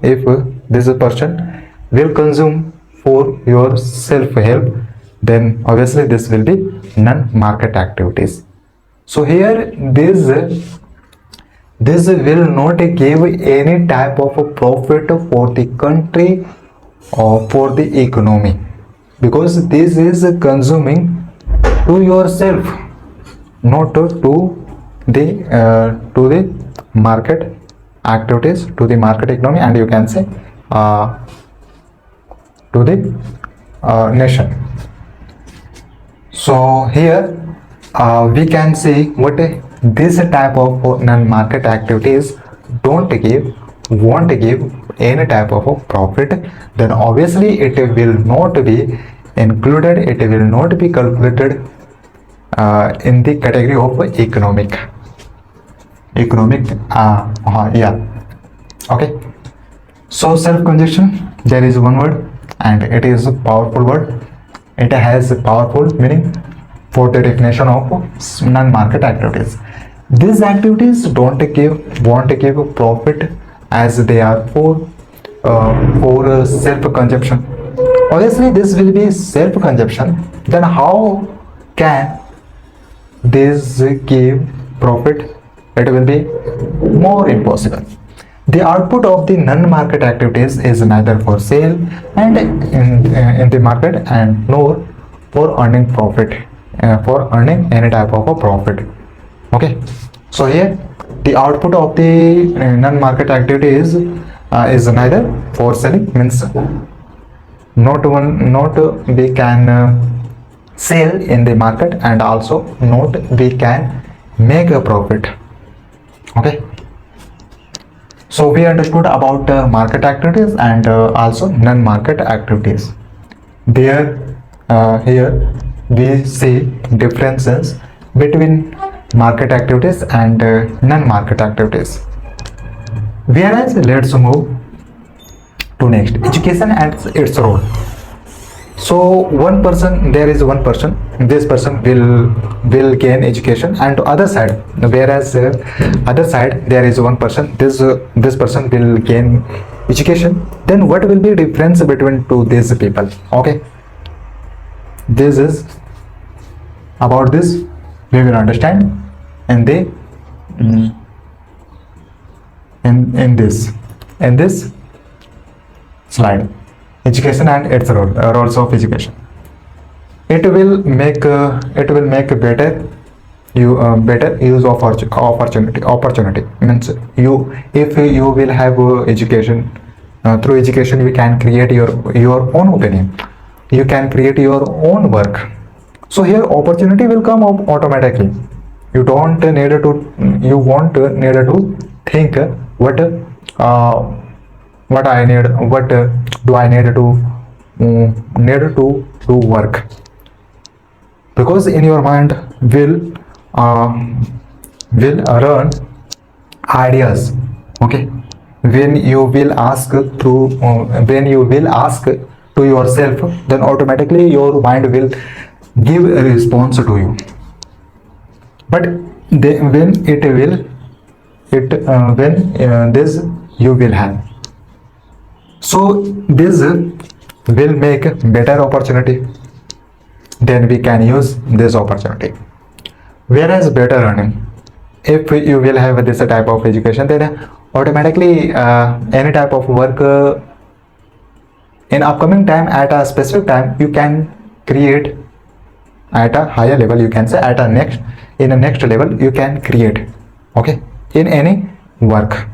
will consume for your self-help, then obviously this will be non-market activities. So here this will not give any type of profit for the country or for the economy, because this is consuming to yourself, not to the market activities, to the market economy, and you can say to the nation. So here we can see what this type of non-market activities won't give any type of profit, then obviously it will not be included, it will not be calculated in the category of economic. Yeah. Okay. So self-consumption, there is one word and it is a powerful word. It has a powerful meaning for the definition of non-market activities. These activities won't give profit as they are for self-consumption. Obviously this will be self-consumption, then how can this give profit? It will be more impossible. The output of the non-market activities is neither for sale and in the market and nor for earning profit, for earning any type of a profit. Okay, so here the output of the non-market activities is neither for selling, means not we can sell in the market, and also not we can make a profit. Okay, so we understood about market activities and also non-market activities. There here we see differences between market activities and non-market activities. Whereas let's move to next, education and its role. So one person, there is one person, this person will gain education, and to other side, whereas other side there is one person, this person will gain education. Then what will be difference between two these people? Okay, this is about this we will understand in the in this slide, education and its role, roles of education. It will make better use of opportunity means you, if you will have education, through education you can create your own opinion, you can create your own work. So here opportunity will come up automatically. You won't need to think what I need, what do I need to do work, because in your mind will run ideas. Okay, when you will ask to yourself, then automatically your mind will give a response to you. But when this you will have, so this will make better opportunity, then we can use this opportunity. Whereas better earning, if you will have this type of education, then automatically any type of work in upcoming time, at a specific time, you can create at a higher level, you can say at a next level you can create. Okay, in any work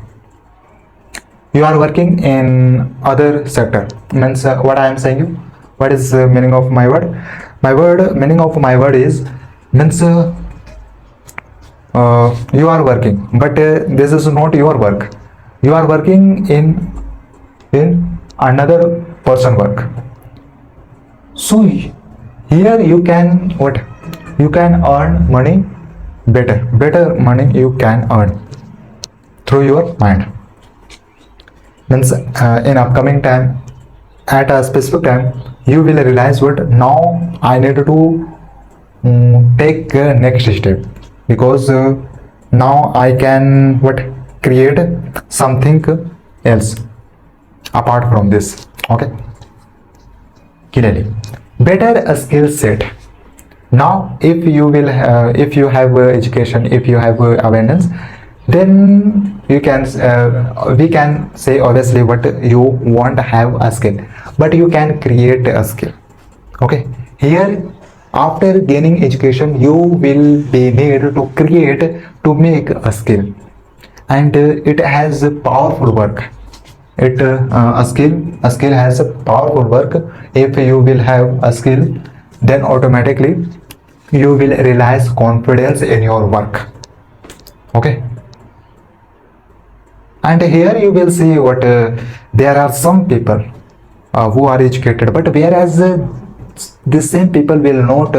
you are working in other sector, means what I am saying you, what is the meaning of my word? Meaning of my word is, means you are working, but this is not your work, you are working in another person work. So here you can earn money, better money you can earn through your mind. Means in upcoming time, at a specific time, you will realize what now I need to take next step, because now I can create something else apart from this. Okay, clearly better skill set. Now if you will if you have education, if you have awareness, then you can we can say obviously what you want to have a skill, but you can create a skill. Okay, here after gaining education you will be need to create, to make a skill, and it has a powerful work. A skill has a powerful work. If you will have a skill, then automatically you will realize confidence in your work. Okay, and here you will see what there are some people who are educated, but whereas the same people will not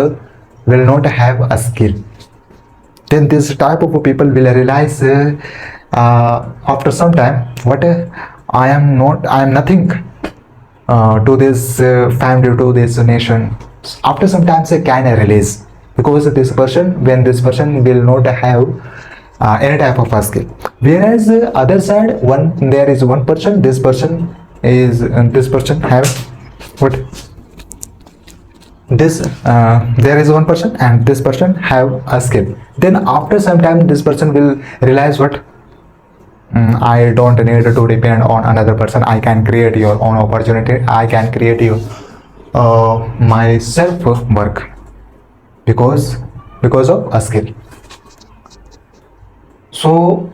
have a skill. Then this type of people will realize after some time what I am nothing to this family, to this nation. After some time they can release, because this person, when this person will not have any type of a skill. Whereas other side, there is one person, this person have what this there is one person and this person have a skill. Then after some time this person will realize what I don't need to depend on another person, I can create your own opportunity, I can create your my self work, because of a skill. So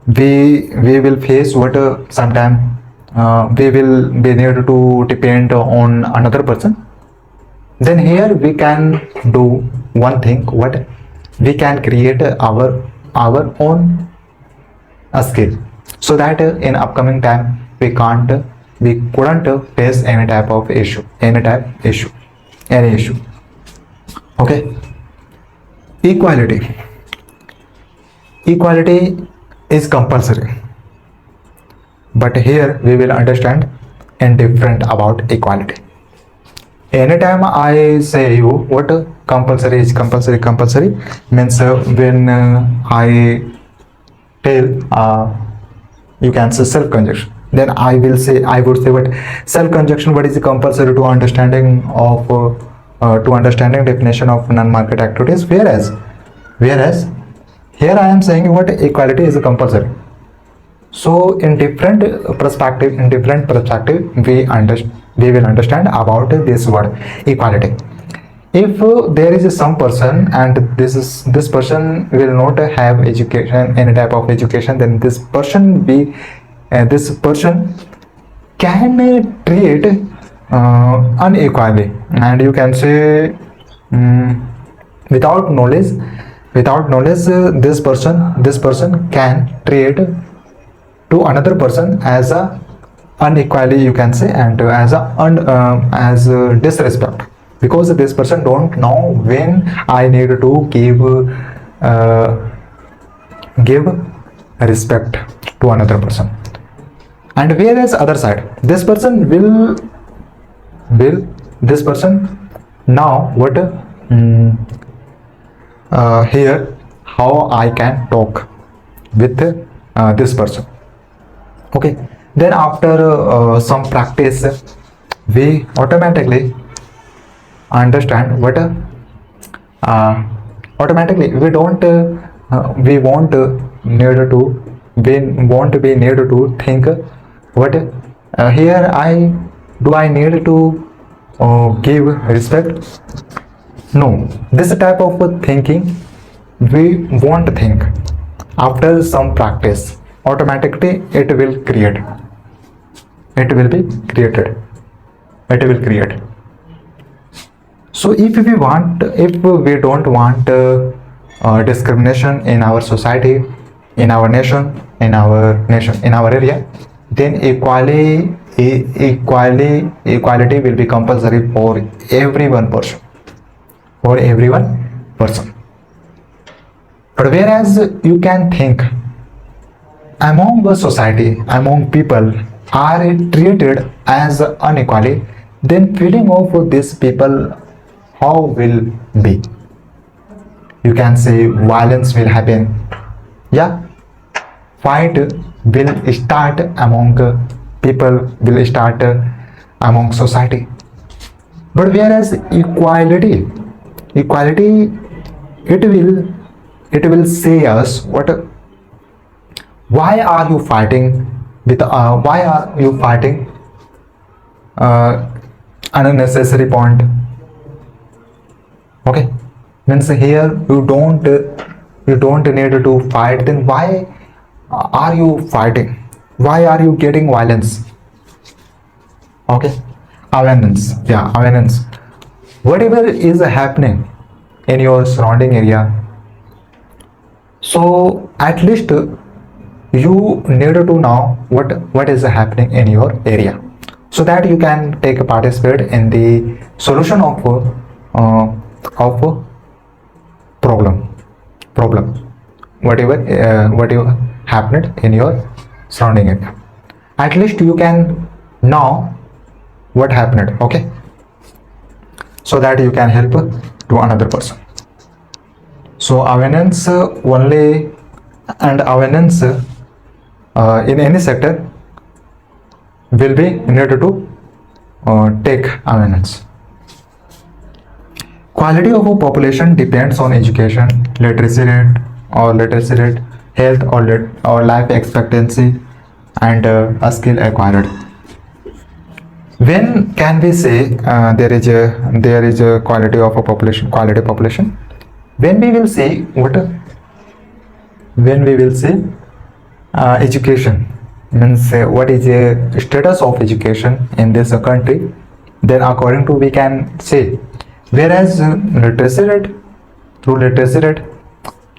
we will face what sometime we will be need to depend on another person. Then here we can do one thing, what we can create our own skill, so that in upcoming time we can't we couldn't face any type of issue, any issue. Okay. Equality is compulsory, but here we will understand indifferent about equality. Anytime I say you what compulsory is compulsory means when I tell you can say self conjunction, then I would say what self conjunction, what is the compulsory to understanding of to understanding definition of non-market activities, whereas here I am saying what equality is compulsory. So in different perspective, we will understand about this word equality. If there is some person and this person will not have education, any type of education, then this person can treat unequally, and you can say without knowledge, this person can treat to another person as a unequally, you can say, and as a disrespect, because this person don't know when I need to give respect to another person. And whereas other side, this person will now what here how I can talk with this person. Okay, then after some practice, we automatically understand what automatically we won't be need to think what here I need to give respect. No, this type of thinking we won't think. After some practice, automatically it will be created. So if we don't want discrimination in our society, in our nation, in our area, then equality will be compulsory for every one person. But whereas you can think among the society, among people are treated as unequally, then feeling of these people how will be? You can say violence will happen. Yeah, fight will start among people, will start among society. But whereas equality, it will say us what. Why are you fighting with? Why are you fighting unnecessary point? Okay, means here you don't need to fight. Then why are you fighting? Why are you getting violence? Okay, awareness. Yeah, awareness. Whatever is happening in your surrounding area, so at least you need to know what is happening in your area, so that you can take a participate in the solution of problem whatever happened in your surrounding area. At least you can know what happened. Okay, so that you can help to another person. So awareness only, and awareness in any sector will be needed to take awareness. Quality of a population depends on education, literacy rate, health or life expectancy, and a skill acquired. When can we say there is a quality of a population? When we will see what? When we will see education, means what is the status of education in this country, then according to we can say. Whereas literacy rate,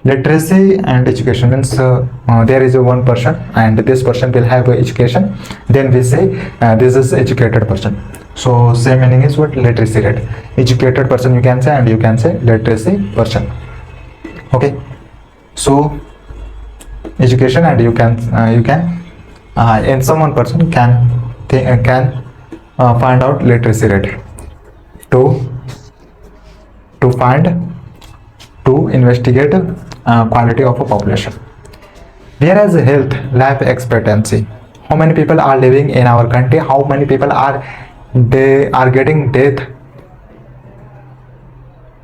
Literacy and education means there is a one person and this person will have education, then we say this is educated person. So same meaning is what literacy rate. Educated person you can say, and you can say literacy person. Okay, so education, and you can in someone person can find out literacy rate to find, to investigate quality of a population. Whereas health, life expectancy, how many people are living in our country, how many people are getting death.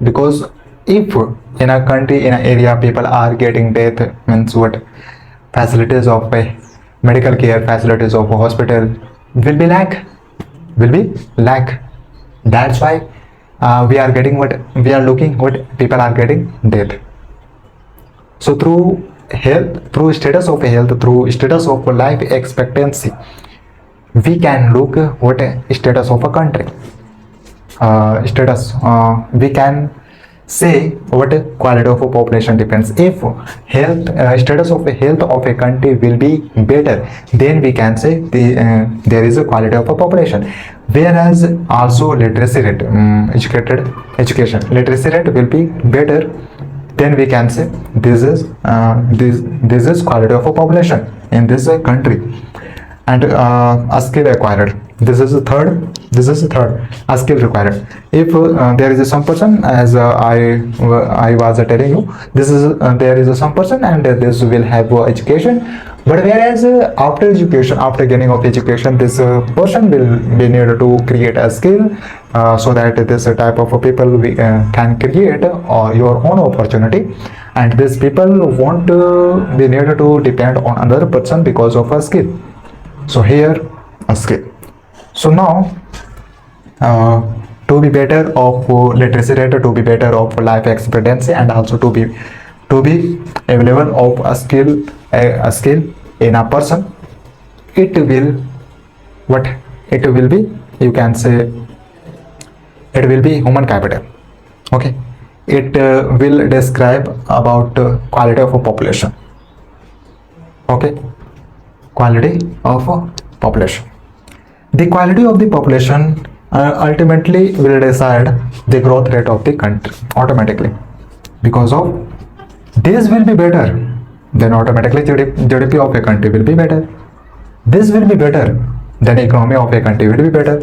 Because if in a country, in an area, people are getting death, means what? Facilities of medical care, facilities of a hospital will be lack. That's why we are getting what we are looking, what people are getting death. So through health, through status of health, through status of life expectancy, we can look what status of a country. We can say what quality of a population depends. If health status of a health of a country will be better, then we can say there is a quality of a population. Whereas also literacy rate, education literacy rate will be better, then we can say this is quality of a population in this country. And a skill acquired, this is the third, a skill required. If there is some person, as I was telling you, this is there is some person and this will have education, but whereas after education, after gaining of education, this person will be needed to create a skill, so that this type of people we can create your own opportunity, and these people won't be needed to depend on another person because of a skill. So here a skill. So now to be better of literacy rate, to be better of life expectancy, and also to be available of a skill in a person, it will be, you can say it will be human capital. Okay, it will describe about quality of a population. Okay, quality of a population. The quality of the population ultimately will decide the growth rate of the country automatically. Because of this will be better, then automatically GDP of a country will be better. This will be better, then economy of a country will be better.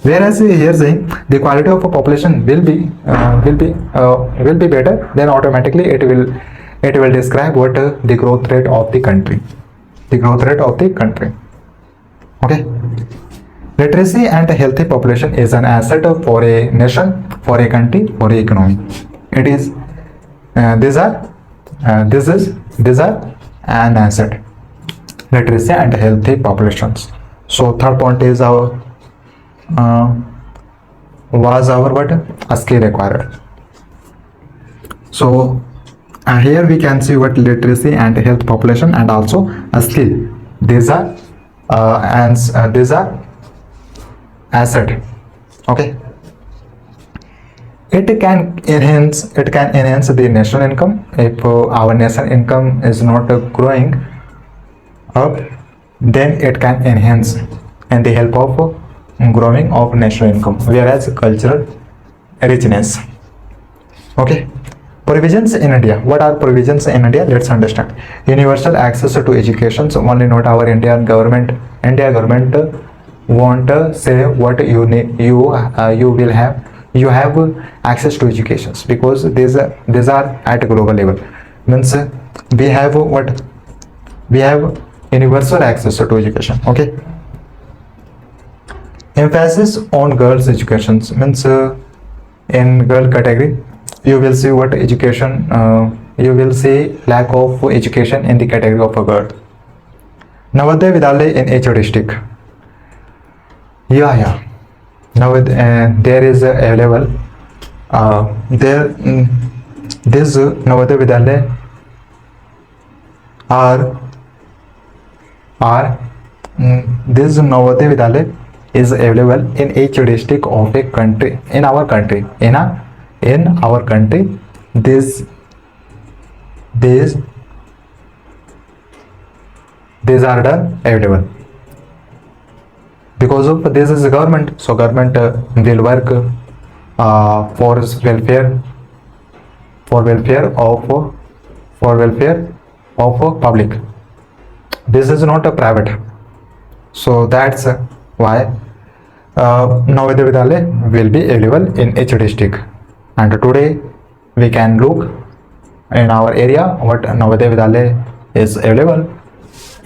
Whereas here saying the quality of a population will be better, then automatically it will describe what the growth rate of the country. Okay. Literacy and a healthy population is an asset for a nation, for a country, for a economy. It is these are an asset. Literacy and healthy populations. So third point is our what? A skill required. So here we can see what literacy and health population and also a skill. These are asset. Okay. It can enhance the national income. If our national income is not growing up, then it can enhance and the help of growing of national income. Whereas cultural richness. Okay. Provisions in India. What are provisions in India? Let's understand. Universal access to education. So only not our Indian government. India government won't say what you need. You will have. You have access to educations, because these are at global level. Means we have what? We have universal access to education. Okay. Emphasis on girls' education means in girl category, you will see what education, you will see lack of education in the category of a girl. Navodaya Vidyalaya in each district. Yeah. Now there is available this Navodaya Vidyalaya this Navodaya Vidyalaya is available in each district of a country. In our country, this these are done available. Because of this is government, so government will work for welfare of public. This is not a private, so that's why Navodaya Vidyalaya will be available in each district. And today we can look in our area what Navodaya Vidyalaya is available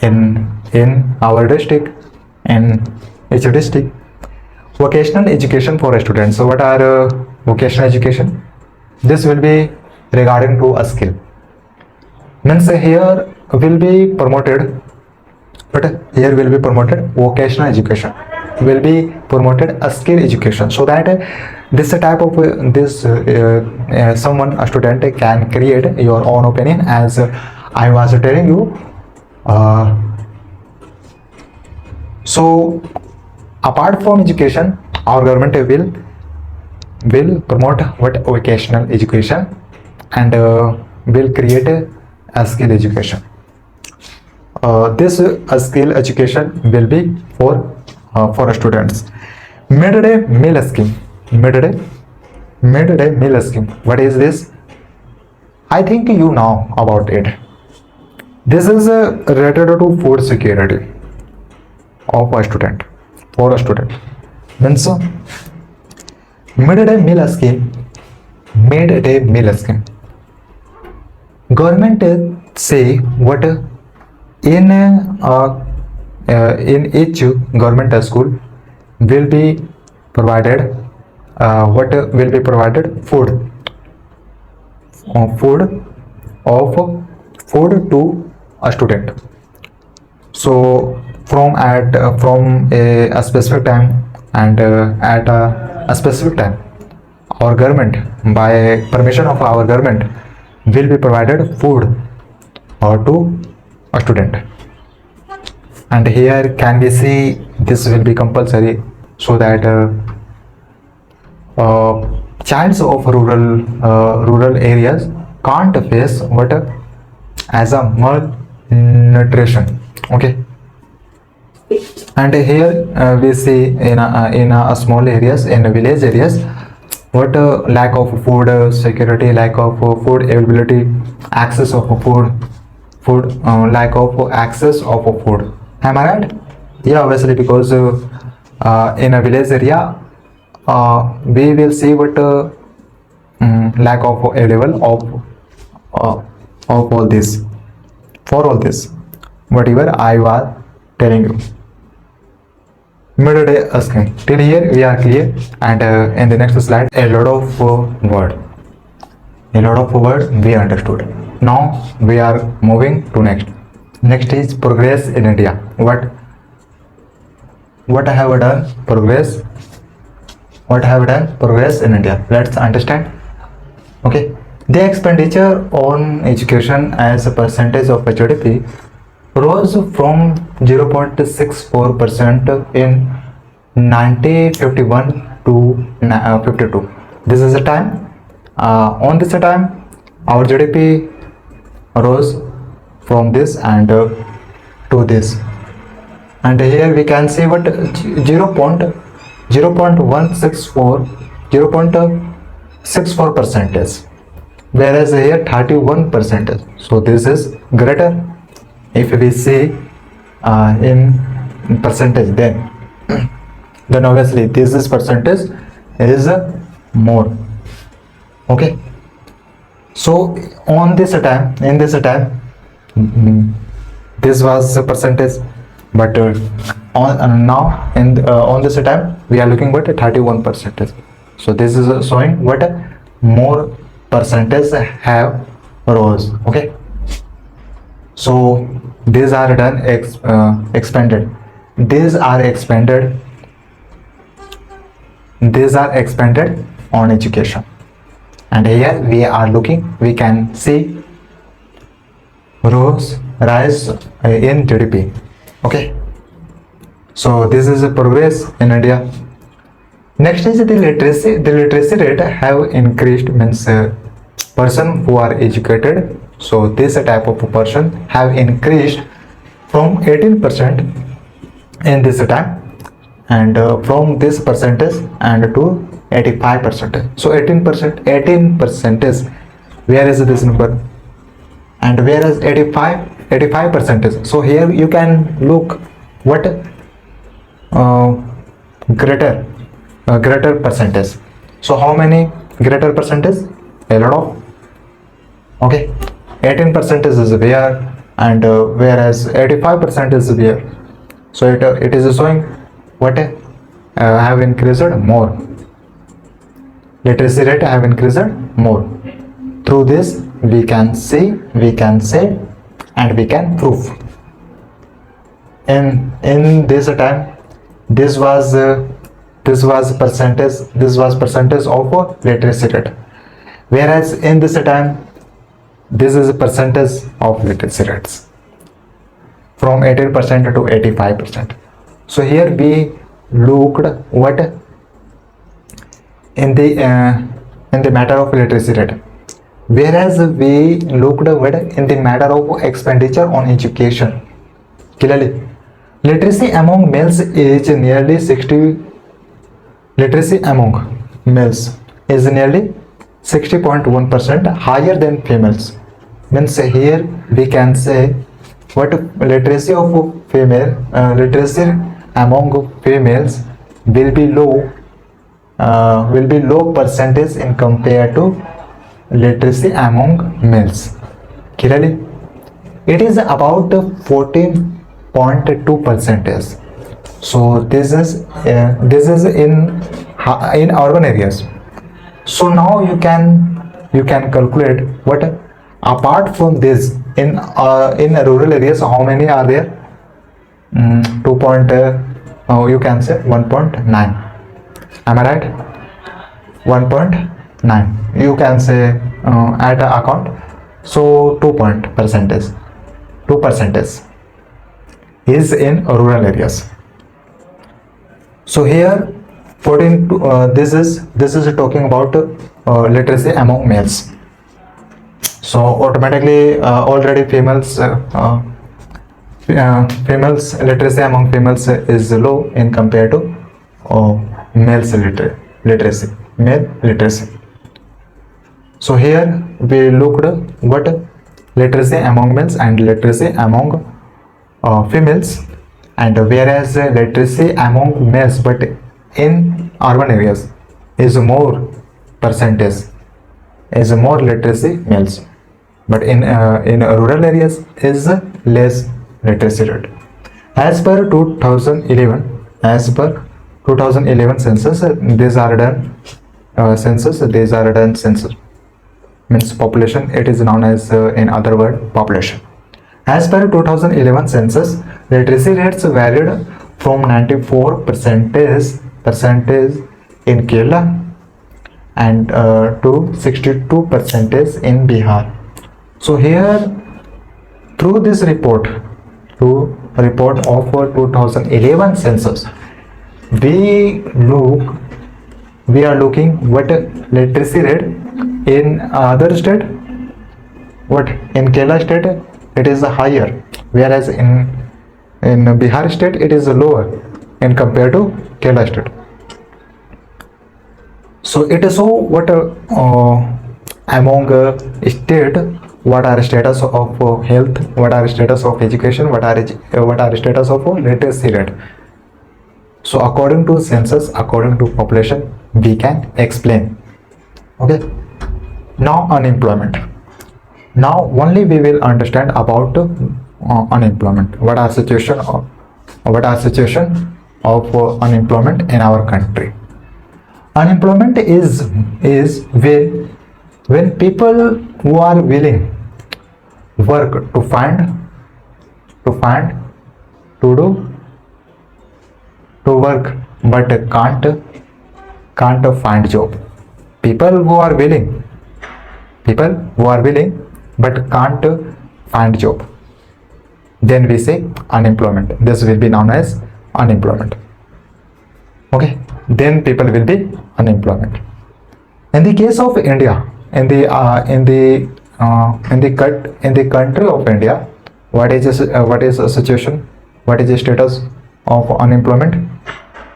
in our district, in each district. Vocational education for students. So what are vocational education? This will be regarding to a skill. Means here will be promoted, but here will be promoted vocational education, will be promoted a skill education, so that this type of someone, a student, can create your own opinion. As I was telling you, so apart from education, our government will promote what vocational education, and will create a skill education. This skill education will be for students. Midday meal scheme. Midday meal scheme. What is this? I think you know about it. This is related to food security of a student, for a student. Means midday meal scheme. Midday meal scheme. Government say what in each government school will be provided food to a student. So from a specific time, and at a specific time, our government, by permission of our government, will be provided food to a student. And here can we see this will be compulsory, so that childs of rural areas can't face what as a malnutrition. Okay. And here we see in a small areas, in village areas, what lack of food security, lack of food availability, access of food, lack of access of food. Am I right? Yeah, obviously, because in a village area, we will see what lack of available of all this, for all this, whatever I was telling you. Midday scheme. Till here we are clear, and in the next slide, a lot of word we understood. Now we are moving to next. Next is progress in India. What I have done progress. What I have done progress in India. Let's understand. Okay. The expenditure on education as a percentage of GDP rose from 0.64% in 1951 to 52. This is the time. On this time, our GDP rose from this and to this. And here we can see what 0.164 percentage, whereas here 31 percentage. So this is greater. If we see in percentage, then obviously this is percentage is more. Okay. So on this time, in this time, this was the percentage, but on now on this time we are looking at 31 percentage. So this is showing what more percentage have rose. Okay. So these are done expanded. These are expanded on education. And here we are looking, we can see rise in GDP. Okay. So this is a progress in India. Next is the literacy. The literacy rate have increased, means person who are educated So this type of person have increased from 18% in this time, and from this percentage and to 85%. So 18% is, where is this number, and where is 85%? So here you can look what greater percentage. So how many greater percentage? A lot of. Okay, 18% is where, and whereas 85% is where. So it is showing what have increased more. Literacy rate have increased more. Through this we can see, we can say, and we can prove. In this time, this was percentage of literacy rate, whereas in this time this is a percentage of literacy rates from 18% to 85%. So here we looked what in the matter of literacy rate, whereas we looked what in the matter of expenditure on education. Clearly, literacy among males is nearly 60.1% higher than females. Means here we can say what literacy of female, literacy among females will be low percentage in compared to literacy among males. Clearly, it is about 14.2%. So this is in urban areas. So now you can calculate what apart from this in rural areas how many are there. You can say 1.9. Am I right? 1.9. You can say at account. So 2% is in rural areas. So here 14 this is talking about literacy among males. So automatically already females literacy among females is low in compared to male literacy. So here we looked what literacy among males and literacy among females, and whereas literacy among males but in urban areas is more percentage, is more literacy males, but in rural areas is less literacy rate. As per 2011 census, these are done census means population. It is known as in other word population. As per 2011 census, literacy rates varied from 94% in Kerala and to 62% in Bihar. So here through this report of 2011 census, we are looking what literacy rate in other state. What in Kerala state it is higher, whereas in Bihar state it is lower in compared to Kerala state. So it is so what among state, what are status of health, what are status of education, what are status of literacy rate. So according to census, according to population, we can explain. Okay, now unemployment. Now only we will understand about unemployment. What are situation of unemployment in our country. Unemployment is when people who are willing work to work but can't find job. People who are willing but can't find job, then we say unemployment. This will be known as unemployment. Okay, then people will be unemployment. In the case of India, in the in the country of India, what is the situation? What is the status of unemployment?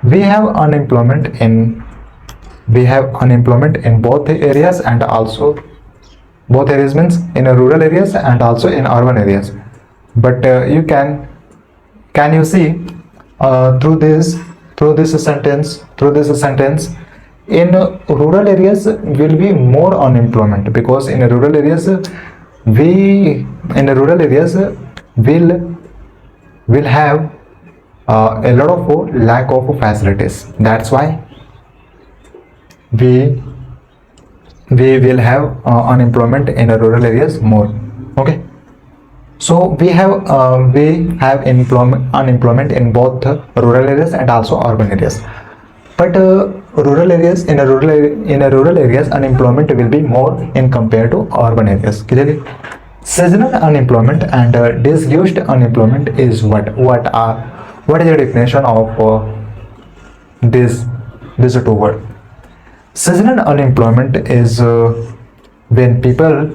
We have unemployment in both the areas, and also both areas means in rural areas and also in urban areas. But you can you see through this sentence, in rural areas will be more unemployment, because in rural areas will have a lot of lack of facilities. That's why we will have unemployment in rural areas more. Okay, so we have unemployment in both rural areas and also urban areas. But rural areas in a rural areas unemployment will be more in compared to urban areas. Clearly, seasonal unemployment and disguised unemployment is what is the definition of this two word. Seasonal unemployment is when people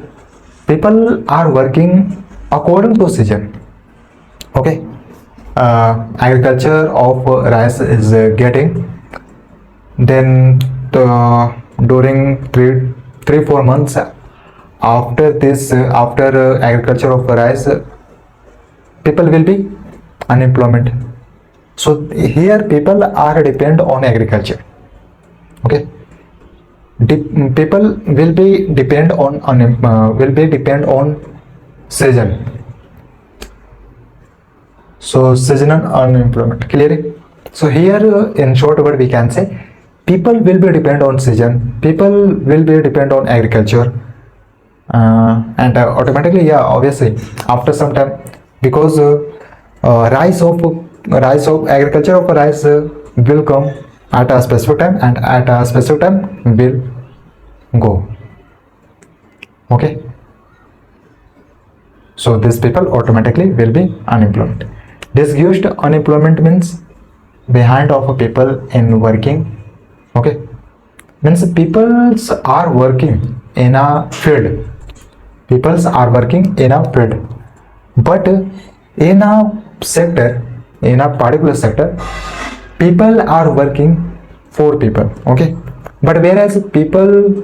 are working according to season. Okay, agriculture of rice is getting, then during 3-4 months after this agriculture of rice, people will be unemployment. So here people are depend on agriculture. Okay, people will be depend on season. So seasonal unemployment. Clearly, so here in short word we can say people will be depend on season, people will be depend on agriculture, and automatically, yeah, obviously after some time, because rise of agriculture of rice will come at a specific time, and at a specific time will go. Okay, so these people automatically will be unemployed. Disguised unemployment means behind of a people in working. Okay, means people are working in a field, but in a particular sector, people are working for people. Okay, but whereas people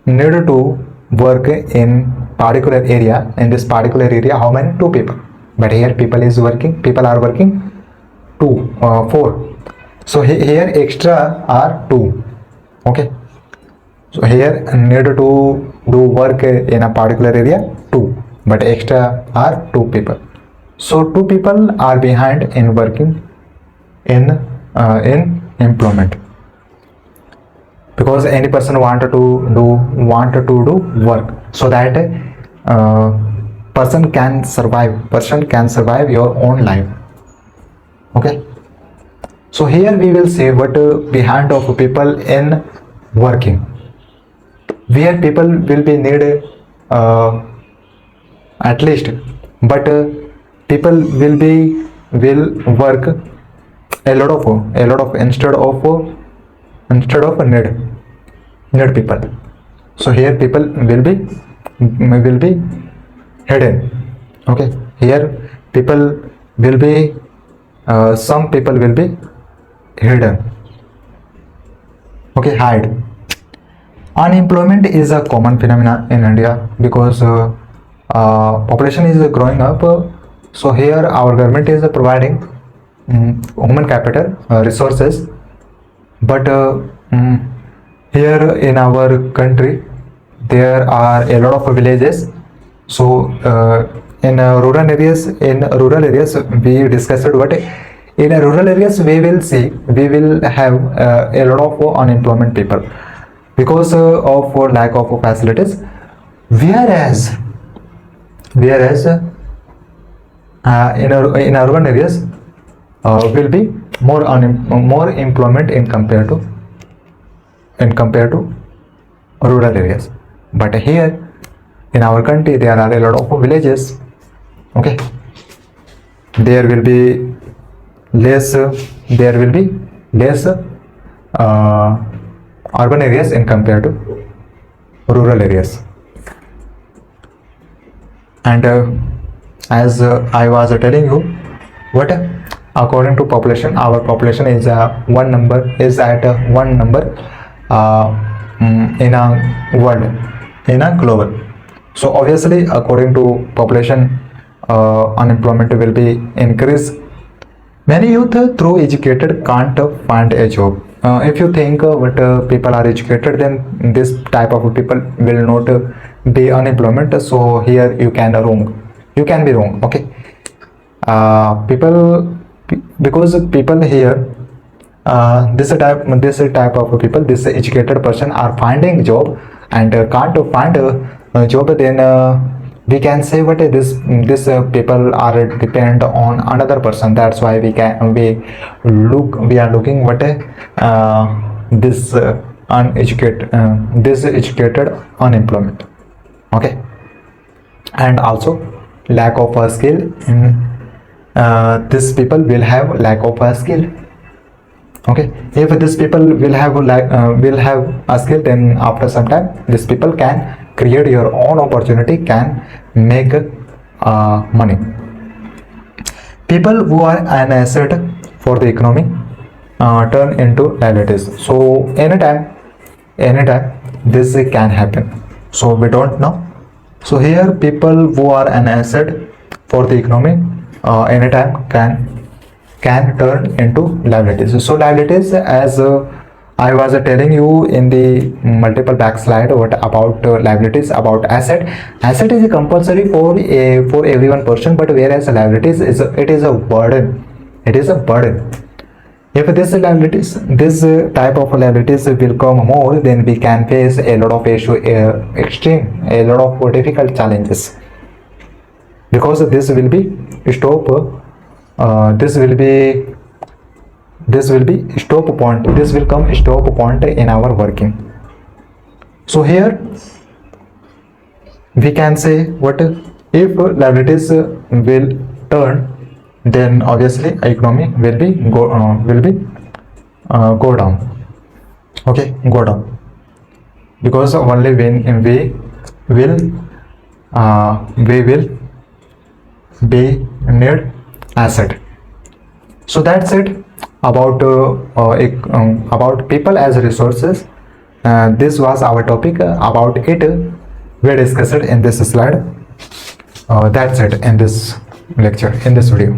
need to work in particular area, in this particular area, how many? 2 people. But here people are working 4. So here extra are 2. Okay, so here need to do work in a particular area 2, but extra are 2 people. So 2 people are behind in working in employment, because any person wanted to do work, so that person can survive your own life. Okay, so here we will say what behind of people in working, where people will be need at least, but people will work a lot of instead of need people. So here people will be hidden. Okay, here people will be some people will be hidden. Okay, hide. Unemployment is a common phenomenon in India, because population is growing up. So here our government is providing human capital resources, but here in our country there are a lot of villages. So in rural areas we discussed what in rural areas we will have a lot of unemployment people, because of lack of facilities, whereas in urban areas will be more employment in compared to rural areas. But here in our country there are a lot of villages. Okay, there will be less urban areas in compared to rural areas. And as I was telling you, what according to population, our population is one number is at one number in a world, in a global. So obviously according to population, unemployment will be increased. Many youth through educated can't find a job. If you think what people are educated, then this type of people will not be unemployment. So here you can be wrong. Okay, because people here, this type of people, this educated person are finding job and can't find a job, then we can say what this people are depend on another person. That's why we are looking what this educated unemployment. Okay, and also lack of a skill in this people will have lack of a skill. Okay, if these people will have a skill, then after some time these people can create your own opportunity, can make money. People who are an asset for the economy turn into liabilities. So anytime this can happen, so we don't know. So here people who are an asset for the economy anytime can turn into liabilities. So liabilities, as I was telling you in the multiple backslide, what about liabilities, about asset is compulsory for every one person, but whereas liabilities is a burden. If this type of liabilities will come more, then we can face a lot of a lot of difficult challenges, because this will be stop point. This will come stop point in our working. So here we can say what if liabilities will turn, then obviously economy will be go down. Okay, go down, because only when we will be need asset. So that's it about people as resources. This was our topic. About it we discussed in this slide. That's it in this lecture, in this video.